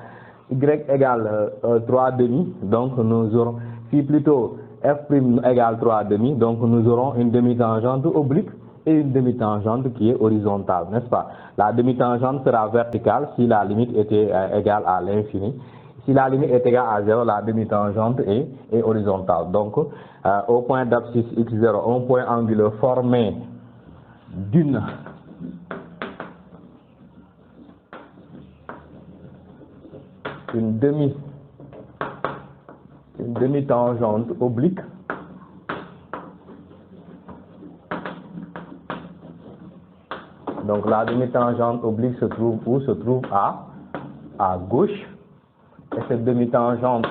Y égale 3 demi, donc nous aurons, si plutôt f' égale 3 demi, donc nous aurons une demi-tangente oblique et une demi-tangente qui est horizontale, n'est-ce pas? La demi-tangente sera verticale si la limite était égale à l'infini. Si la limite est égale à 0, la demi-tangente est horizontale. Donc, au point d'abscisse x0, un point anguleux formé d'une demi-tangente oblique donc la demi-tangente oblique se trouve où? Se trouve à gauche, et cette demi-tangente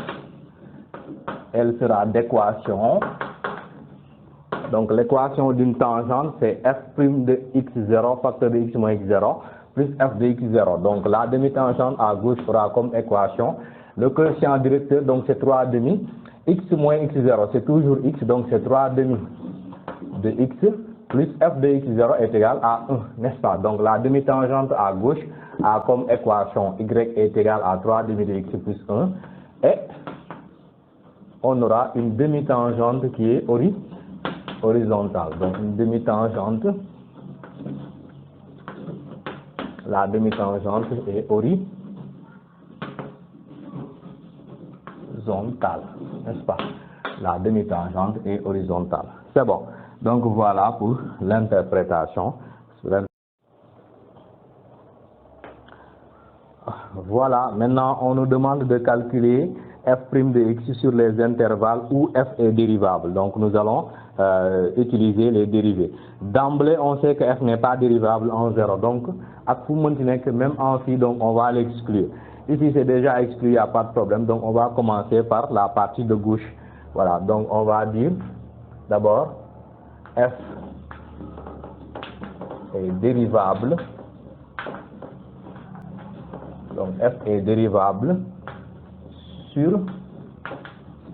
elle sera d'équation. Donc l'équation d'une tangente c'est f' de x0 facteur de x moins x0 plus f de x0. Donc la demi-tangente à gauche aura comme équation le coefficient directeur, donc c'est 3 demi, x moins x0 c'est toujours x, donc c'est 3 demi de x plus f de x0 est égal à 1, n'est-ce pas? Donc la demi-tangente à gauche a comme équation y est égal à 3 demi de x plus 1, et on aura une demi-tangente qui est horizontale. Donc une demi-tangente, la demi-tangente est horizontale, n'est-ce pas? La demi-tangente est horizontale. C'est bon. Donc voilà pour l'interprétation. Voilà, maintenant on nous demande de calculer f' de x sur les intervalles où f est dérivable. Donc nous allons utiliser les dérivés. D'emblée, on sait que f n'est pas dérivable en 0. Donc, même en phi, donc on va l'exclure. Ici, c'est déjà exclu, il n'y a pas de problème. Donc, on va commencer par la partie de gauche. Voilà, donc on va dire d'abord f est dérivable. Donc, f est dérivable sur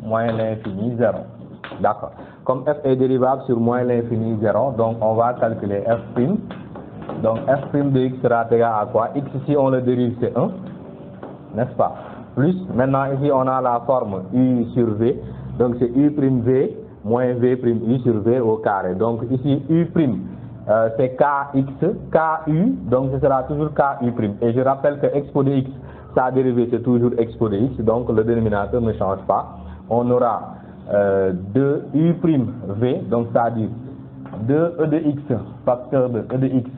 moins l'infini 0. D'accord. Comme f est dérivable sur moins l'infini 0, donc on va calculer f'. Donc f' de x sera égal à quoi? X, si on le dérive, c'est 1, n'est-ce pas? Plus, maintenant ici on a la forme u sur v, donc c'est u'v moins v'u sur v au carré. Donc ici u', c'est kx, ku, donc ce sera toujours ku'. Et je rappelle que expo de x, sa dérivée c'est toujours expo de x, donc le dénominateur ne change pas. On aura 2u'v, donc c'est-à-dire 2e de x facteur de e de x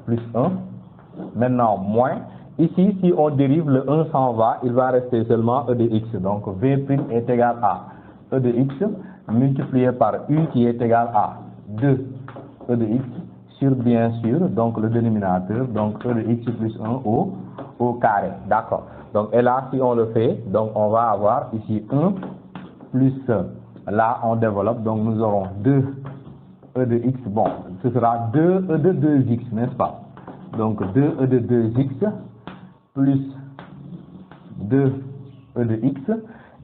plus 1, maintenant moins, ici si on dérive le 1 s'en va, il va rester seulement e de x, donc v' est égal à e de x multiplié par u qui est égal à 2 e de x sur bien sûr, donc le dénominateur, donc e de x plus 1 au carré, d'accord. Donc et là si on le fait, donc on va avoir ici 1 plus, là on développe, donc nous aurons 2 e de x, bon, ce sera 2 e de 2x, n'est-ce pas? Donc 2 e de 2x plus 2 e de x,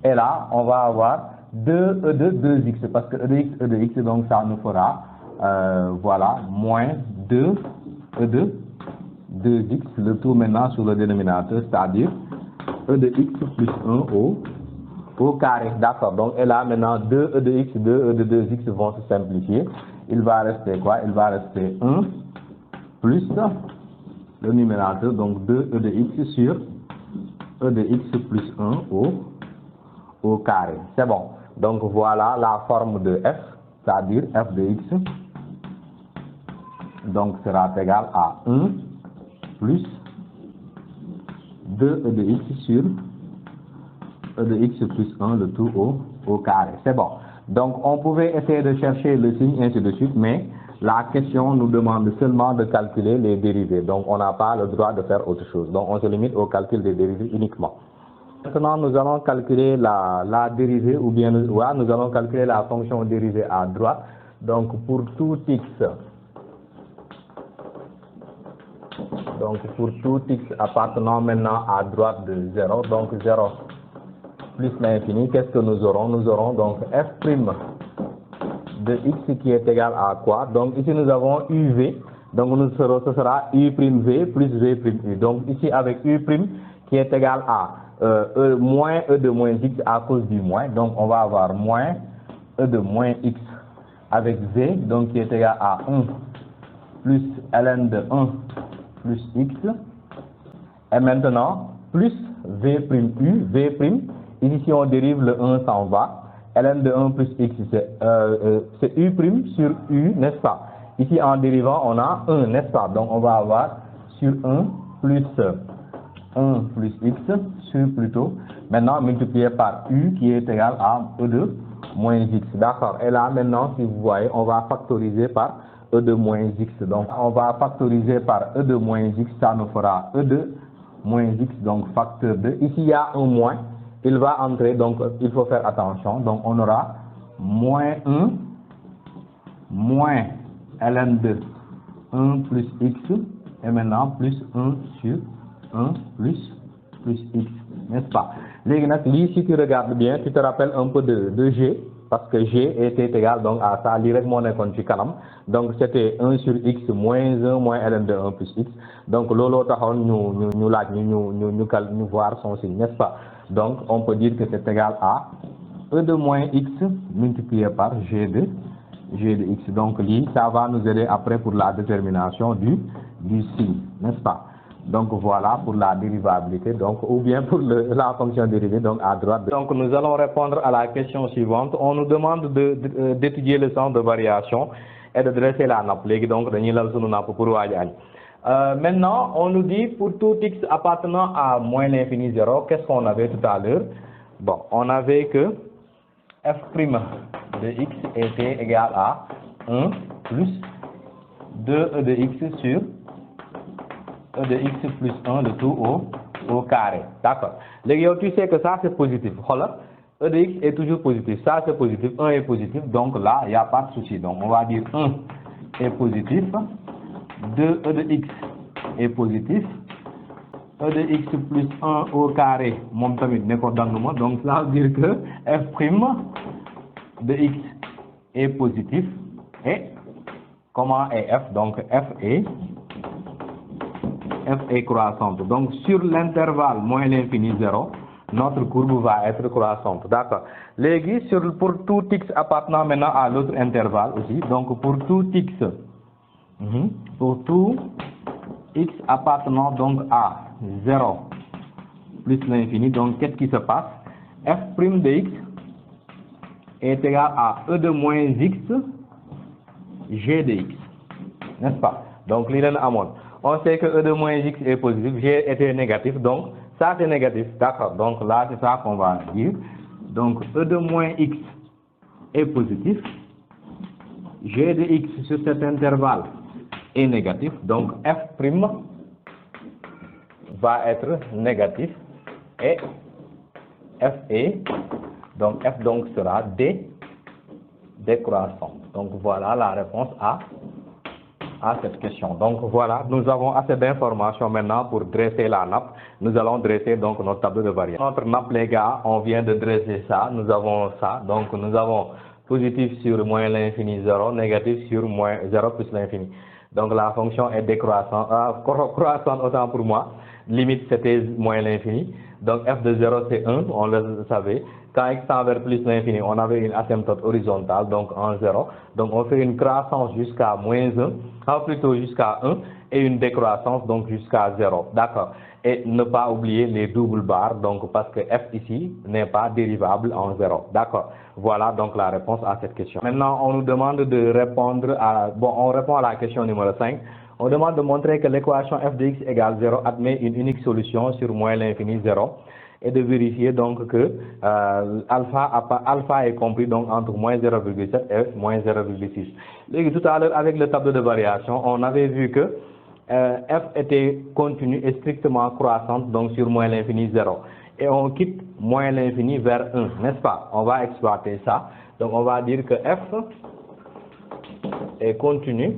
et là on va avoir 2e de 2x, parce que e de x, donc ça nous fera, voilà, moins 2e de 2x, le tout maintenant sur le dénominateur, c'est-à-dire e de x plus 1 au carré. D'accord, donc et là maintenant 2e de x, 2e de 2x vont se simplifier. Il va rester quoi? Il va rester 1 plus le numérateur, donc 2e de x sur e de x plus 1 au carré. C'est bon. Donc voilà la forme de f, c'est-à-dire f de x donc sera égal à 1 plus 2e de x sur e de x plus 1, le tout au carré. C'est bon. Donc on pouvait essayer de chercher le signe, ainsi de suite, mais la question nous demande seulement de calculer les dérivés. Donc on n'a pas le droit de faire autre chose. Donc on se limite au calcul des dérivés uniquement. Maintenant nous allons calculer la dérivée, ou bien nous allons calculer la fonction dérivée à droite. Donc pour tout x, appartenant maintenant à droite de 0, donc 0 plus l'infini, qu'est-ce que nous aurons? Nous aurons donc f' de x qui est égal à quoi? Donc ici nous avons uv, donc ce sera u'v plus v'u. Donc ici avec u' qui est égal à moins e de moins x à cause du moins, donc on va avoir moins e de moins x avec v, donc qui est égal à 1 plus ln de 1 plus x, et maintenant plus v', ici si on dérive le 1 s'en va, ln de 1 plus x c'est u' sur u, n'est-ce pas? Ici en dérivant on a 1, n'est-ce pas? Donc on va avoir sur 1 plus x sur plutôt, maintenant multiplié par u qui est égal à e de moins x, d'accord? Et là maintenant si vous voyez on va factoriser par e de moins x, donc on va factoriser par e de moins x, ça nous fera e de moins x, donc facteur 2, ici il y a un moins, il va entrer, donc il faut faire attention, donc on aura moins 1 moins ln de 1 plus x, et maintenant plus 1 sur 1 plus x, n'est-ce pas? Si tu regardes bien, tu te rappelles un peu de g, parce que g était égal donc à ça, donc c'était 1 sur x moins 1 moins ln de 1 plus x, donc lolo taxone nous voir son signe, n'est-ce pas? Donc on peut dire que c'est égal à e de moins x multiplié par g de x, donc ça va nous aider après pour la détermination du signe, n'est-ce pas? Donc voilà pour la dérivabilité, donc ou bien pour la fonction dérivée, donc à droite. Donc nous allons répondre à la question suivante. On nous demande d'étudier le sens de variation et de dresser la nappe. Donc maintenant on nous dit pour tout x appartenant à moins l'infini 0, qu'est-ce qu'on avait tout à l'heure? Bon, on avait que f' de x était égal à 1 plus 2e de x sur e de x plus 1, le tout au carré, d'accord? Tu sais que ça c'est positif, voilà, e de x est toujours positif, ça c'est positif, 1 est positif, donc là il n'y a pas de souci, donc on va dire 1 est positif, 2e de x est positif, e de x plus 1 au carré, donc ça veut dire que f' de x est positif, et comment est f? Donc f est croissante. Donc sur l'intervalle moins l'infini 0, notre courbe va être croissante. D'accord. Pour tout x appartenant maintenant à l'autre intervalle aussi, donc pour tout x appartenant donc à 0 plus l'infini, donc qu'est-ce qui se passe? f' de x est égal à e de moins x g de x, n'est-ce pas? Donc on sait que e de moins x est positif, g était négatif, donc ça c'est négatif, d'accord? Donc là c'est ça qu'on va dire. Donc e de moins x est positif, g de x sur cet intervalle est négatif, donc f' va être négatif et f donc sera décroissant. Donc voilà la réponse à à cette question. Donc voilà, nous avons assez d'informations maintenant pour dresser la nappe. Nous allons dresser donc notre tableau de variation. Notre nappe, les gars, on vient de dresser ça. Nous avons ça. Donc nous avons positif sur moins l'infini 0, négatif sur moins 0 plus l'infini. Donc la fonction est décroissante, croissante autant pour moi. Limite c'était moins l'infini. Donc f de 0 c'est 1, on le savait. Quand x tend vers plus l'infini, on avait une asymptote horizontale, donc en 0. Donc on fait une croissance jusqu'à moins 1, plutôt jusqu'à 1, et une décroissance donc jusqu'à 0. D'accord. Et ne pas oublier les doubles barres, donc parce que f ici n'est pas dérivable en 0. D'accord. Voilà donc la réponse à cette question. Maintenant, on nous demande de répondre à... Bon, on répond à la question numéro 5. On demande de montrer que l'équation f de x égale 0 admet une unique solution sur moins l'infini 0. Et de vérifier donc que alpha est compris donc entre moins 0,7 et moins 0,6. Tout à l'heure, avec le tableau de variation, on avait vu que f était continue et strictement croissante donc sur moins l'infini 0. Et on quitte moins l'infini vers 1, n'est-ce pas? On va exploiter ça. Donc on va dire que f est continue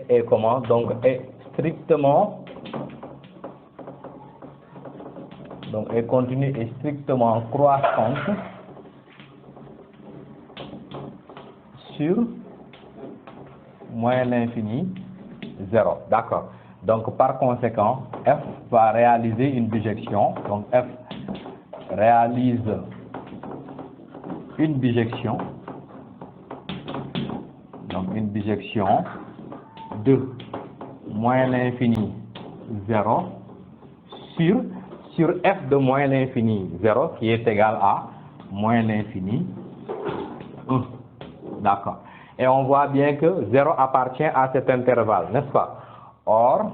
et comment? Donc est strictement, donc est continue et strictement croissante sur moins l'infini 0. D'accord. Donc par conséquent, f va réaliser une bijection. Donc f réalise une bijection. Donc une bijection de moins l'infini 0 sur f de moins l'infini 0 qui est égal à moins l'infini 1. D'accord. Et on voit bien que 0 appartient à cet intervalle, n'est-ce pas? Or,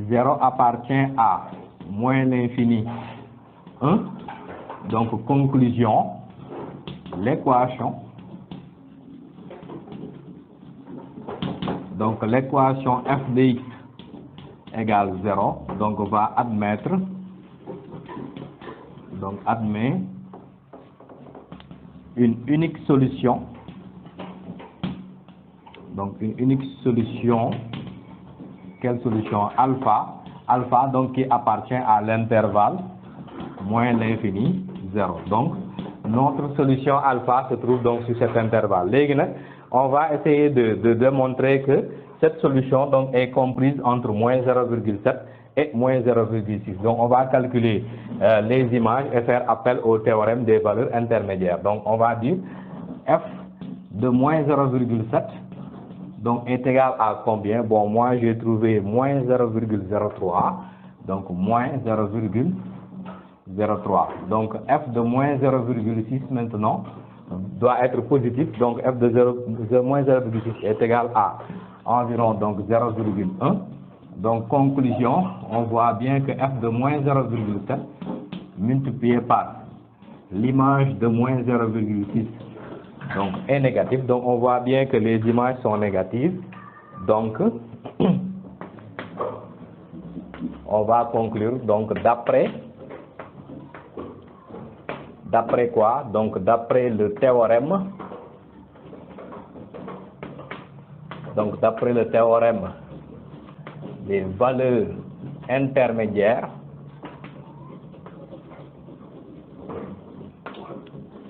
0 appartient à moins l'infini 1. Donc, conclusion, l'équation. Donc, l'équation f de x égale 0. Donc, va admettre, donc, admet une unique solution. Donc, une unique solution. Quelle solution? Alpha. Alpha, donc, qui appartient à l'intervalle moins l'infini 0. Donc, notre solution alpha se trouve donc sur cet intervalle. Maintenant, on va essayer de démontrer que cette solution donc, est comprise entre moins 0,7 et moins 0,6. Donc, on va calculer les images et faire appel au théorème des valeurs intermédiaires. Donc, on va dire f de moins 0,7 donc est égal à combien? Bon, moi j'ai trouvé moins 0,03, donc moins 0,03. Donc f de moins 0,6 maintenant doit être positif, donc f de moins 0,6 est égal à environ donc 0,1. Donc conclusion, on voit bien que f de moins 0,7 multiplié par l'image de moins 0,6 donc est négatif. Donc on voit bien que les images sont négatives. Donc on va conclure donc d'après quoi? Donc d'après le théorème. Donc d'après le théorème des valeurs intermédiaires.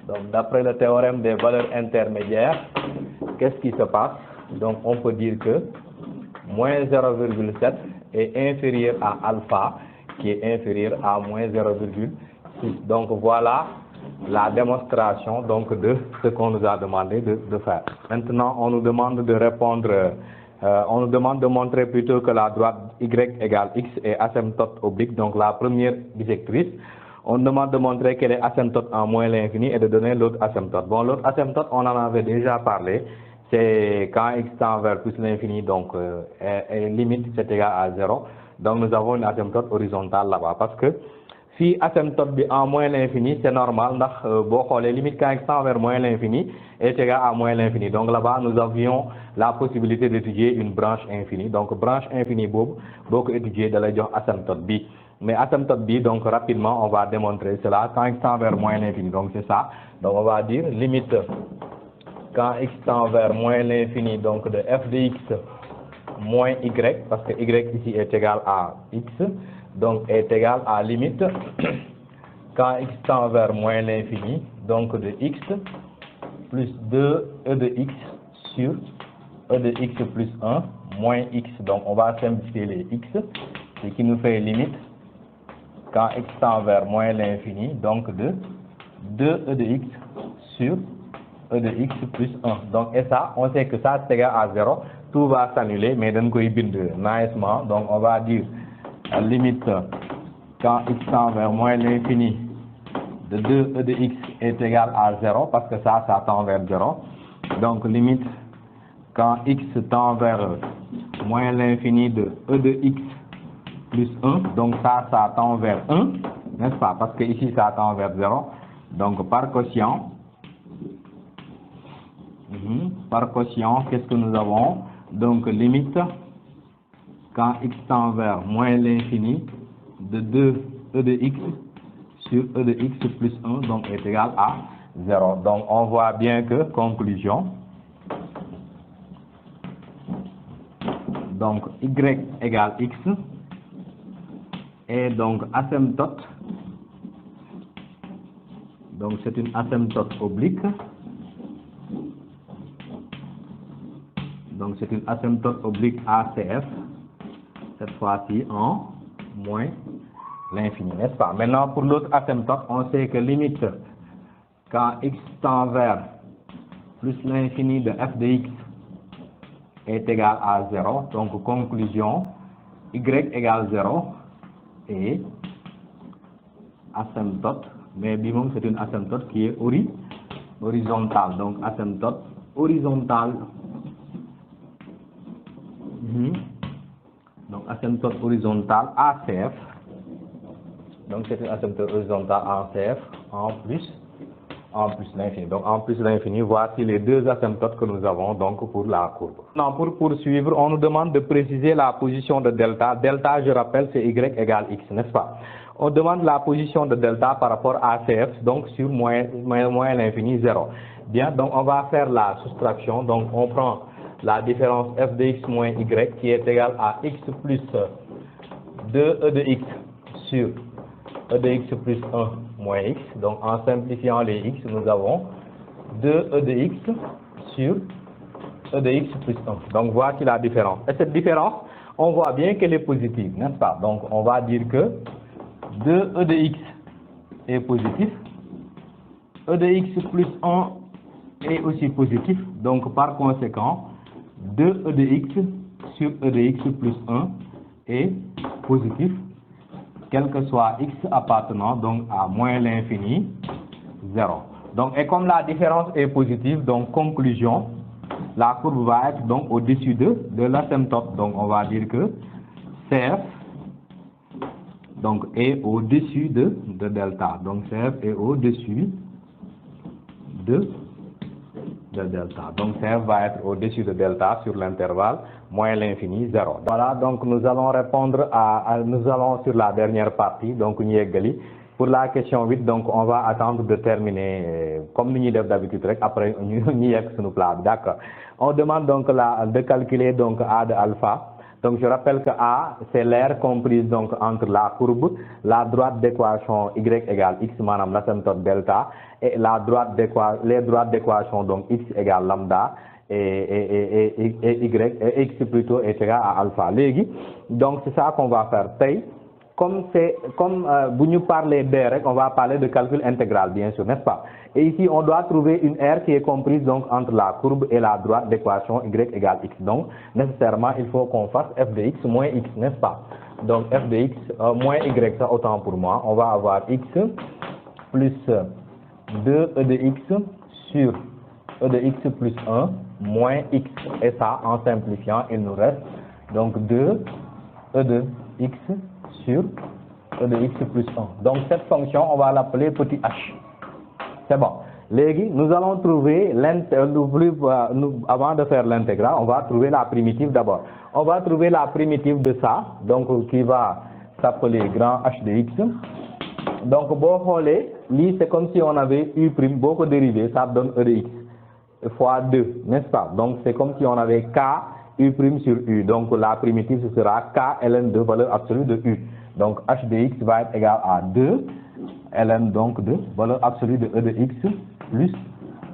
Donc d'après le théorème des valeurs intermédiaires, qu'est-ce qui se passe? Donc on peut dire que moins 0,7 est inférieur à alpha qui est inférieur à moins 0,6. Donc voilà la démonstration donc de ce qu'on nous a demandé de faire. Maintenant on nous demande de répondre, on nous demande de montrer plutôt que la droite y égale x est asymptote oblique, donc la première bisectrice. On demande de montrer qu'elle est asymptote en moins l'infini et de donner l'autre asymptote. Bon, l'autre asymptote, on en avait déjà parlé. C'est quand x tend vers plus l'infini, donc et limite c'est égal à 0. Donc nous avons une asymptote horizontale là-bas. Parce que si asymptote en moins l'infini, c'est normal. Les limites quand x tend vers moins l'infini est égal à moins l'infini. Donc là-bas, nous avions la possibilité d'étudier une branche infinie. Donc branche infinie, beaucoup étudier de la asymptote b. Mais asymptote b, donc rapidement, on va démontrer cela quand x tend vers moins l'infini. Donc c'est ça. Donc on va dire limite quand x tend vers moins l'infini, donc de f de x moins y, parce que y ici est égal à x, donc est égal à limite, quand x tend vers moins l'infini, donc de x plus 2e de x sur e de x plus 1 moins x. Donc on va simplifier les x, ce qui nous fait limite, quand x tend vers moins l'infini, donc de 2e de x sur e de x plus 1. Donc, et ça, on sait que ça c'est égal à 0. Tout va s'annuler, mais d'un coup, il nicement. Donc, on va dire la limite quand x tend vers moins l'infini de 2e de x est égal à 0, parce que ça tend vers 0. Donc, limite quand x tend vers moins l'infini de e de x plus 1. Donc, ça tend vers 1, n'est-ce pas? Parce que ici, ça tend vers 0. Donc, par quotient, qu'est-ce que nous avons? Donc, limite, quand x tend vers moins l'infini, de 2e de x sur e de x plus 1, donc est égal à 0. Donc, on voit bien que, conclusion, donc y égale x, et donc asymptote, donc c'est une asymptote oblique. Donc c'est une asymptote oblique ACF, cette fois-ci en moins l'infini, n'est-ce pas? Maintenant pour l'autre asymptote, on sait que limite quand x tend vers plus l'infini de f de x est égal à 0. Donc conclusion, y égale 0 et asymptote, mais bimum c'est une asymptote qui est horizontale. Donc asymptote horizontale. Donc asymptote horizontale ACF. Donc c'est une asymptote horizontale ACF en plus l'infini. Donc en plus l'infini, voici les deux asymptotes que nous avons donc pour la courbe. Maintenant pour poursuivre, on nous demande de préciser la position de delta. Delta, je rappelle, c'est y égale x, n'est-ce pas? On demande la position de delta par rapport à ACF, donc sur moins l'infini 0. Bien, donc on va faire la soustraction. Donc on prend la différence f de x moins y qui est égale à x plus 2e de x sur e de x plus 1 moins x. Donc en simplifiant les x, nous avons 2e de x sur e de x plus 1. Donc voici la différence. Et cette différence, on voit bien qu'elle est positive, n'est-ce pas? Donc on va dire que 2e de x est positif, e de x plus 1 est aussi positif. Donc par conséquent, 2e de x sur e de x plus 1 est positif, quel que soit x appartenant donc à moins l'infini 0. Donc, et comme la différence est positive, donc conclusion, la courbe va être donc au-dessus de l'asymptote. Donc on va dire que CF donc est au-dessus de delta. Donc CF est au-dessus de delta. Donc CF va être au-dessus de delta sur l'intervalle moins l'infini 0. Voilà, donc nous allons répondre nous allons sur la dernière partie, donc ñu yeggali. Pour la question 8, donc on va attendre de terminer comme nous d'habitude, après ñu yegg suñu plat. D'accord. On demande donc de calculer donc A de alpha. Donc je rappelle que A c'est l'aire comprise donc entre la courbe, la droite d'équation y égale x maanaam l'asymptote delta et les droites d'équation donc x égale lambda et y x plutôt est égal à alpha. Léegi donc c'est ça qu'on va faire tey. Comme vous nous parlez d'air, on va parler de calcul intégral, bien sûr, n'est-ce pas? Et ici, on doit trouver une aire qui est comprise donc entre la courbe et la droite d'équation y égale x. Donc, nécessairement, il faut qu'on fasse f de x moins x, n'est-ce pas? Donc, f de x moins y, ça autant pour moi. On va avoir x plus 2e de x sur e de x plus 1 moins x. Et ça, en simplifiant, il nous reste donc 2e de x sur e de x plus 1. Donc cette fonction, on va l'appeler petit h. C'est bon. Léegi, nous allons trouver avant de faire l'intégrale, on va trouver la primitive d'abord. On va trouver la primitive de ça, donc qui va s'appeler grand h de x. Donc boo xoolee, lii c'est comme si on avait u prime, boo ko dérivé, ça donne e de x. fois 2, n'est-ce pas? Donc c'est comme si on avait K U' sur U. Donc la primitive ce sera K ln de valeur absolue de U. Donc h de x va être égal à 2 ln donc de valeur absolue de E de x plus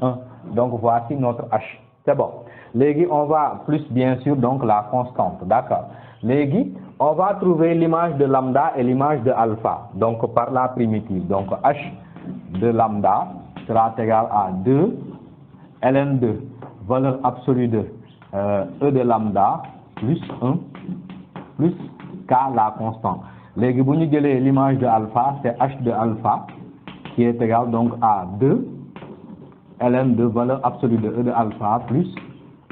1. Donc voici notre h. C'est bon. Légui on va plus bien sûr donc la constante. D'accord. Légui on va trouver l'image de lambda et l'image de alpha. Donc par la primitive. Donc h de lambda sera égal à 2 ln de valeur absolue de E de lambda plus 1 plus K la constante. Légui bu ñu jëlee l'image de alpha, c'est h de alpha qui est égal donc à 2 ln de valeur absolue de E de alpha plus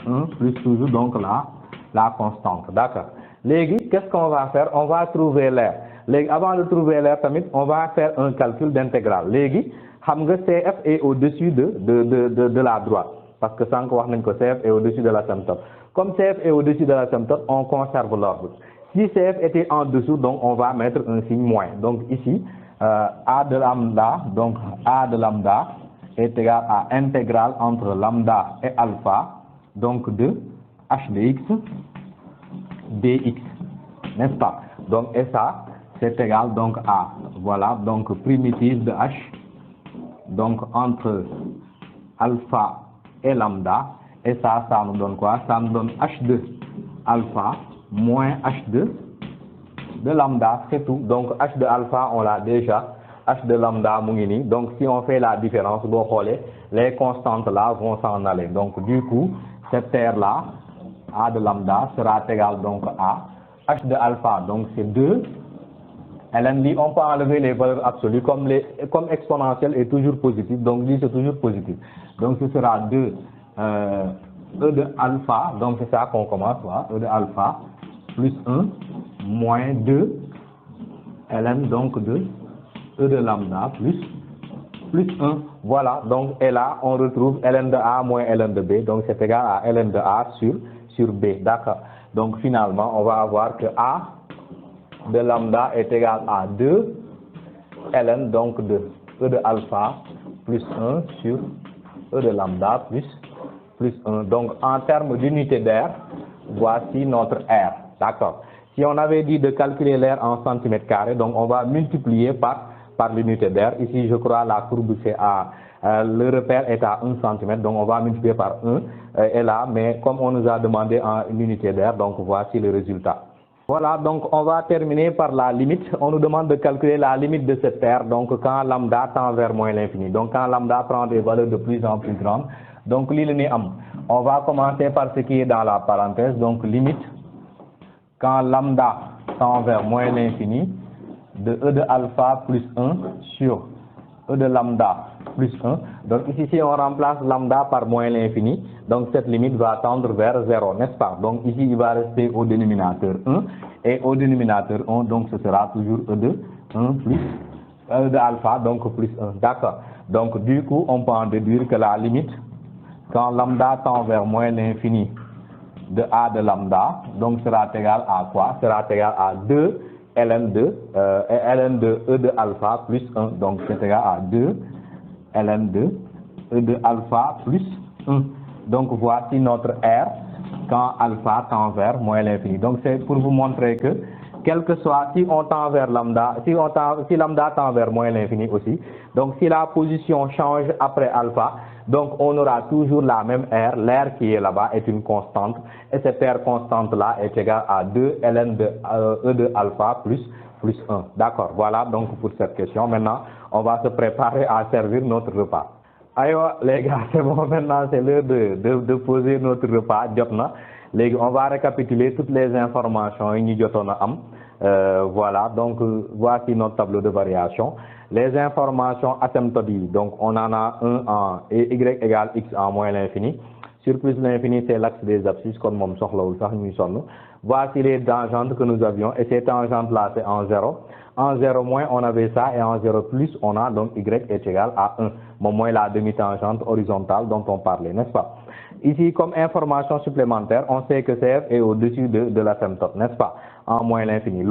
1 plus toujours donc la constante. D'accord. Légui qu'est-ce qu'on va faire? On va trouver l'air. Légui avant de trouver l'air tamit, on va faire un calcul d'intégrale. Légui xam nga CF est au-dessus de la droite. Parce que sans wax nañ ko CF est au-dessus de l'asymptote. Comme CF est au-dessus de l'asymptote, on conserve l'ordre. Si CF était en dessous, donc on va mettre un signe moins. Donc ici, A de lambda, donc A de lambda est égal à intégrale entre lambda et alpha, donc de h de x dx, n'est-ce pas? Donc et ça, c'est égal donc à, voilà, donc primitive de h, donc entre alpha et lambda, et ça nous donne quoi? Ça nous donne h de alpha moins h de lambda, c'est tout. Donc h de alpha on l'a déjà, h de lambda mu ngi nii. Donc si on fait la différence, boo xoolee les constantes là vont s'en aller. Donc du coup cette terre là A de lambda sera égal donc à h de alpha, donc c'est 2 ln li, on peut enlever les valeurs absolues comme exponentielle est toujours positive, donc lui c'est toujours positif. Donc ce sera 2 E de alpha, donc c'est ça qu'on commence, voilà, E de alpha plus 1 moins 2 ln donc de E de lambda plus 1. Voilà, donc et là on retrouve ln de A moins ln de B, donc c'est égal à ln de A sur B. D'accord. Donc finalement on va avoir que A de lambda est égal à 2 ln donc de E de alpha plus 1 sur E de lambda plus 1. Donc en termes d'unité d'air, voici notre R. D'accord. Si on avait dit de calculer l'air en centimètres carrés, donc on va multiplier par l'unité d'air. Ici je crois la courbe c'est à le repère est à 1 cm, donc on va multiplier par 1 et là, mais comme on nous a demandé en unité d'air, donc voici le résultat. Voilà, donc on va terminer par la limite. On nous demande de calculer la limite de cette terre, donc quand lambda tend vers moins l'infini. Donc quand lambda prend des valeurs de plus en plus grandes, donc on va commencer par ce qui est dans la parenthèse, donc limite quand lambda tend vers moins l'infini de E de alpha plus 1 sur E de lambda plus 1. Donc ici, si on remplace lambda par moins l'infini, donc cette limite va tendre vers 0, n'est-ce pas? Donc ici, il va rester au dénominateur 1, et au dénominateur 1, donc ce sera toujours E de 1 plus E de alpha, donc plus 1. D'accord. Donc du coup, on peut en déduire que la limite, quand lambda tend vers moins l'infini de A de lambda, donc sera égal à quoi? Sera égal à 2 ln de E de alpha plus 1, donc c'est égal à 2 ln de E de alpha plus 1. Donc voici notre R quand alpha tend vers moins l'infini. Donc c'est pour vous montrer que quel que soit, si on tend vers lambda, si lambda tend vers moins l'infini aussi, donc si la position change après alpha, donc on aura toujours la même R, l'air qui est là-bas est une constante, et cette R constante là est égale à 2 ln de E de alpha plus 1. D'accord, voilà donc pour cette question. Maintenant, on va se préparer à servir notre repas. Aïwa les gars, c'est bon, maintenant c'est l'heure de poser notre repas. On va récapituler toutes les informations. Voilà, donc voici notre tableau de variation. Les informations asymptotiques, donc on en a un en y égale x en moins l'infini. Sur plus l'infini, c'est l'axe des abscisses, comme mon soxlawul sax ñuy sonn. Voici les tangentes que nous avions, et ces tangentes là c'est en 0. En 0 moins, on avait ça, et en 0 plus, on a donc y est égal à 1. Bon, moins la demi-tangente horizontale dont on parlait, n'est-ce pas? Ici, comme information supplémentaire, on sait que CF est au-dessus de l'asymptote, n'est-ce pas? En moins l'infini.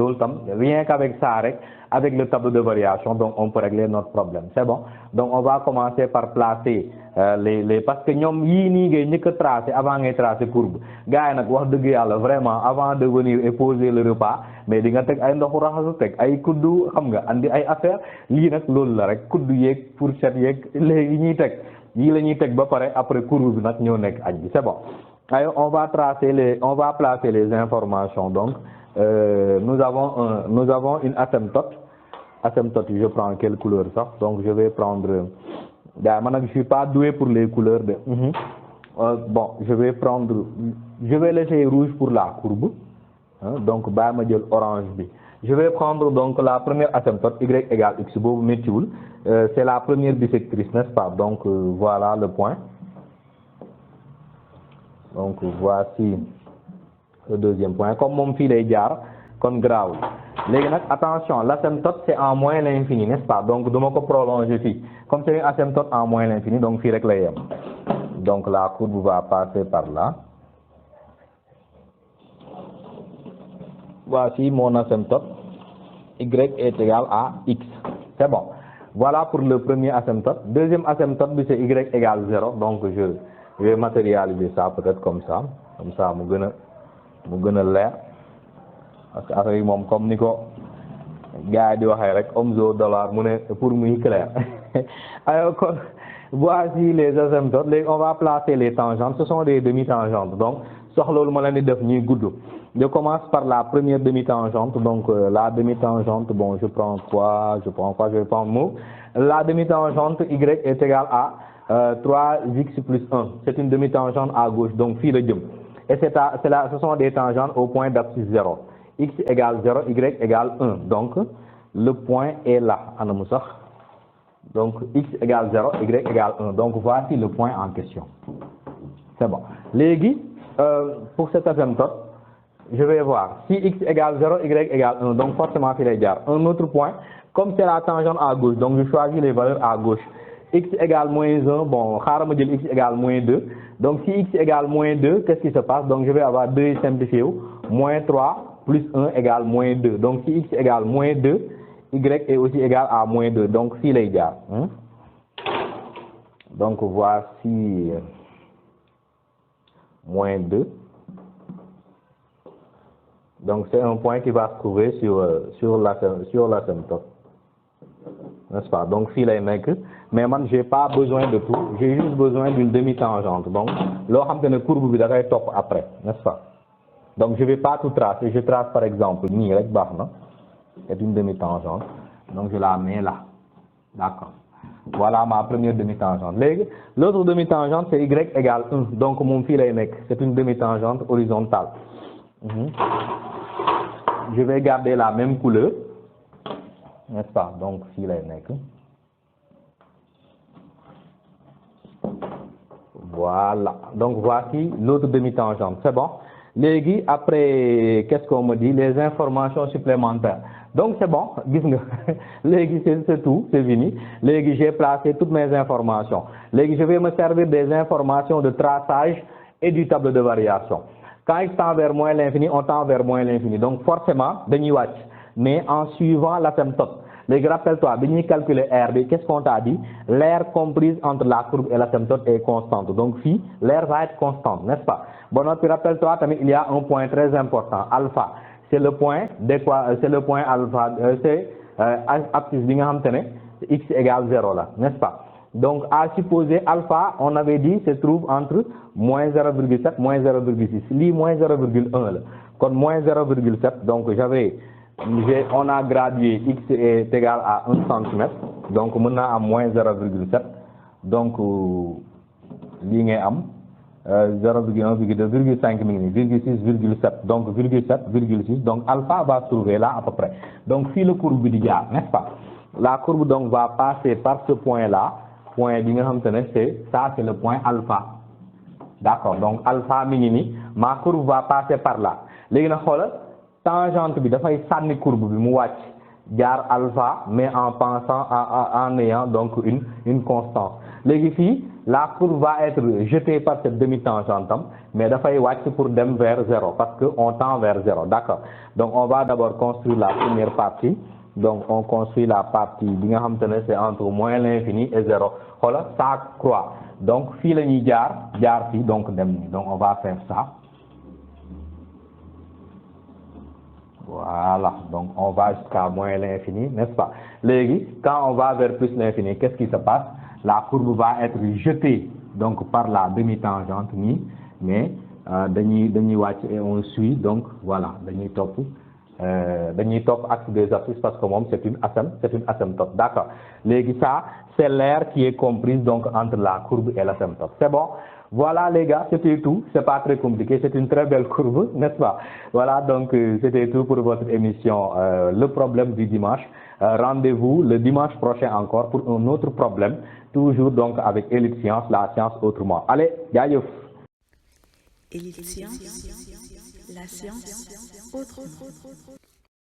Rien qu'avec ça, avec le tableau de variation, donc on peut régler notre problème. C'est bon? Donc on va commencer par placer parce que nous avons tracé avant de tracer courbe. Gars, vraiment, avant de venir et poser le repas, mais di nga tek ay ndoxu raxasu tek ay kuddu xam nga andi ay affaire li nak loolu la rek kuddu yek fourchette yek légui ñi tek yi lañuy tek ba paré après courbe bi nak ñoo nek añ bi c'est bon. Alors on va placer les informations donc nous avons une asymptote, je prends quelle couleur ça? Donc je vais prendre je suis pas doué pour les couleurs de bon, je vais laisser rouge pour la courbe. Donc orange bi. Je vais prendre donc la première asymptote y égale x c'est la première bisectrice, n'est-ce pas? Donc voilà le point. Donc voici le deuxième point. Comme mon fil est diar, comme grave. Attention, l'asymptote c'est en moins l'infini, n'est-ce pas? Donc je vais prolonger ici. Comme c'est une asymptote en moins l'infini, donc fil est. Donc la courbe va passer par là. Voici mon asymptote, y est égal à x. C'est bon. Voilà pour le premier asymptote. Deuxième asymptote, c'est y égale 0. Donc je vais matérialiser ça peut-être comme ça. Comme ça, je vais l'air. Parce que après, comme Nico, gars di waxé rek omzo dollar pour muy clair. Alors voici les asymptotes. On va placer les tangentes. Ce sont des demi-tangentes. Donc soxlolu ma leen def ñuy gudd. Je commence par la première demi-tangente. Donc la demi-tangente, bon, je prends quoi? Je vais prendre mot. La demi-tangente y est égale à 3x plus 1. C'est une demi-tangente à gauche, donc fil de jëm. Et ce sont des tangentes au point d'abscisse 0. X égale 0, y égale 1. Donc le point est là. Donc x égale 0, y égale 1. Donc voici le point en question. C'est bon. Légui, pour cette asymptote, je vais voir si x égale 0, y égale 1, donc forcément il est égal. Un autre point, comme c'est la tangente à gauche, donc je choisis les valeurs à gauche. X égale moins 1, bon, x égale moins 2. Donc si x égale moins 2, qu'est-ce qui se passe? Donc je vais avoir 2 simplifié, moins 3 plus 1 égale moins 2. Donc si x égale moins 2, y est aussi égal à moins 2, donc s'il est égal. Donc voici moins 2. Donc c'est un point qui va se trouver sur l'asymptote. N'est-ce pas? Donc fil est mec, mais moi j'ai pas besoin de tout, j'ai juste besoin d'une demi-tangente. Donc là on courbe bi da ngay top après, n'est-ce pas? Donc je vais pas tout tracer, je trace par exemple ni rek baxna. C'est une demi-tangente. Donc je la mets là. D'accord. Voilà ma première demi-tangente. L'autre demi-tangente c'est y égale 1. Donc mon fil est mec, c'est une demi-tangente horizontale. Je vais garder la même couleur, n'est-ce pas? Donc fil est nec. Voilà. Donc voici l'autre demi-tangente. C'est bon. Légui, après, qu'est-ce qu'on me dit? Les informations supplémentaires. Donc c'est bon. Légui, c'est tout, c'est fini. Légui, j'ai placé toutes mes informations. Légui, je vais me servir des informations de traçage et du tableau de variation. Quand x tend vers moins l'infini, on tend vers moins l'infini. Donc forcément, dañuy wacc. Mais en suivant l'asymptote. Rappelle-toi, dañuy calculer R, qu'est-ce qu'on t'a dit? L'air comprise entre la courbe et l'asymptote est constante. Donc ici, l'air va être constante, n'est-ce pas? Bon, puis rappelle-toi, il y a un point très important, alpha. C'est le point alpha, c'est abscisse bi nga xamantene x égale 0 là, n'est-ce pas? Donc à supposer alpha, on avait dit, se trouve entre moins 0,7, moins 0,6. Li moins 0,1 là. Comme moins 0,7, donc on a gradué x est égal à 1 cm. Donc maintenant à moins 0,7. Donc li ngay am 0,1, 0,5 0,6, 0,7. Donc 0,7, donc alpha va se trouver là à peu près. Donc si le courbe bi di jaar, n'est-ce pas? La courbe donc va passer par ce point là. Point bi nga xamantene c'est le point alpha. D'accord. Donc alpha minimi, ma courbe va passer par là. Légui na xolal tangente bi da fay sanni courbe bi mu wacc. jaar alpha mais en pensant en ayant donc une constance léegi fii la courbe va être jetée par cette demi-tangente mais dafay wàcc pour dem vers 0 parce que on tend vers 0 d'accord donc on va d'abord construire la première partie donc on construit la partie bi nga xamante ne c'est entre moins l'infini et 0 xoola ça croît donc fii la ñuy jaar fii donc dem nii donc on va faire ça. Voilà, donc on va jusqu'à moins l'infini, n'est-ce pas? Léegi, quand on va vers plus l'infini, qu'est-ce qui se passe? La courbe va être jetée donc par la demi-tangente nii, mais dañuy wàcc et on suit donc voilà dañuy topp axe des abscisses parce que moom c'est une asymptote, d'accord. Léegi ça, c'est l'aire qui est comprise donc entre la courbe et l'asymptote. C'est bon? Voilà les gars, c'était tout, c'est pas très compliqué, c'est une très belle courbe, n'est-ce pas? Voilà, donc c'était tout pour votre émission Le problème du dimanche. Rendez-vous le dimanche prochain encore pour un autre problème, toujours donc avec Elite Science, la science autrement. Allez, jaajëf. Elite Science, la science autrement.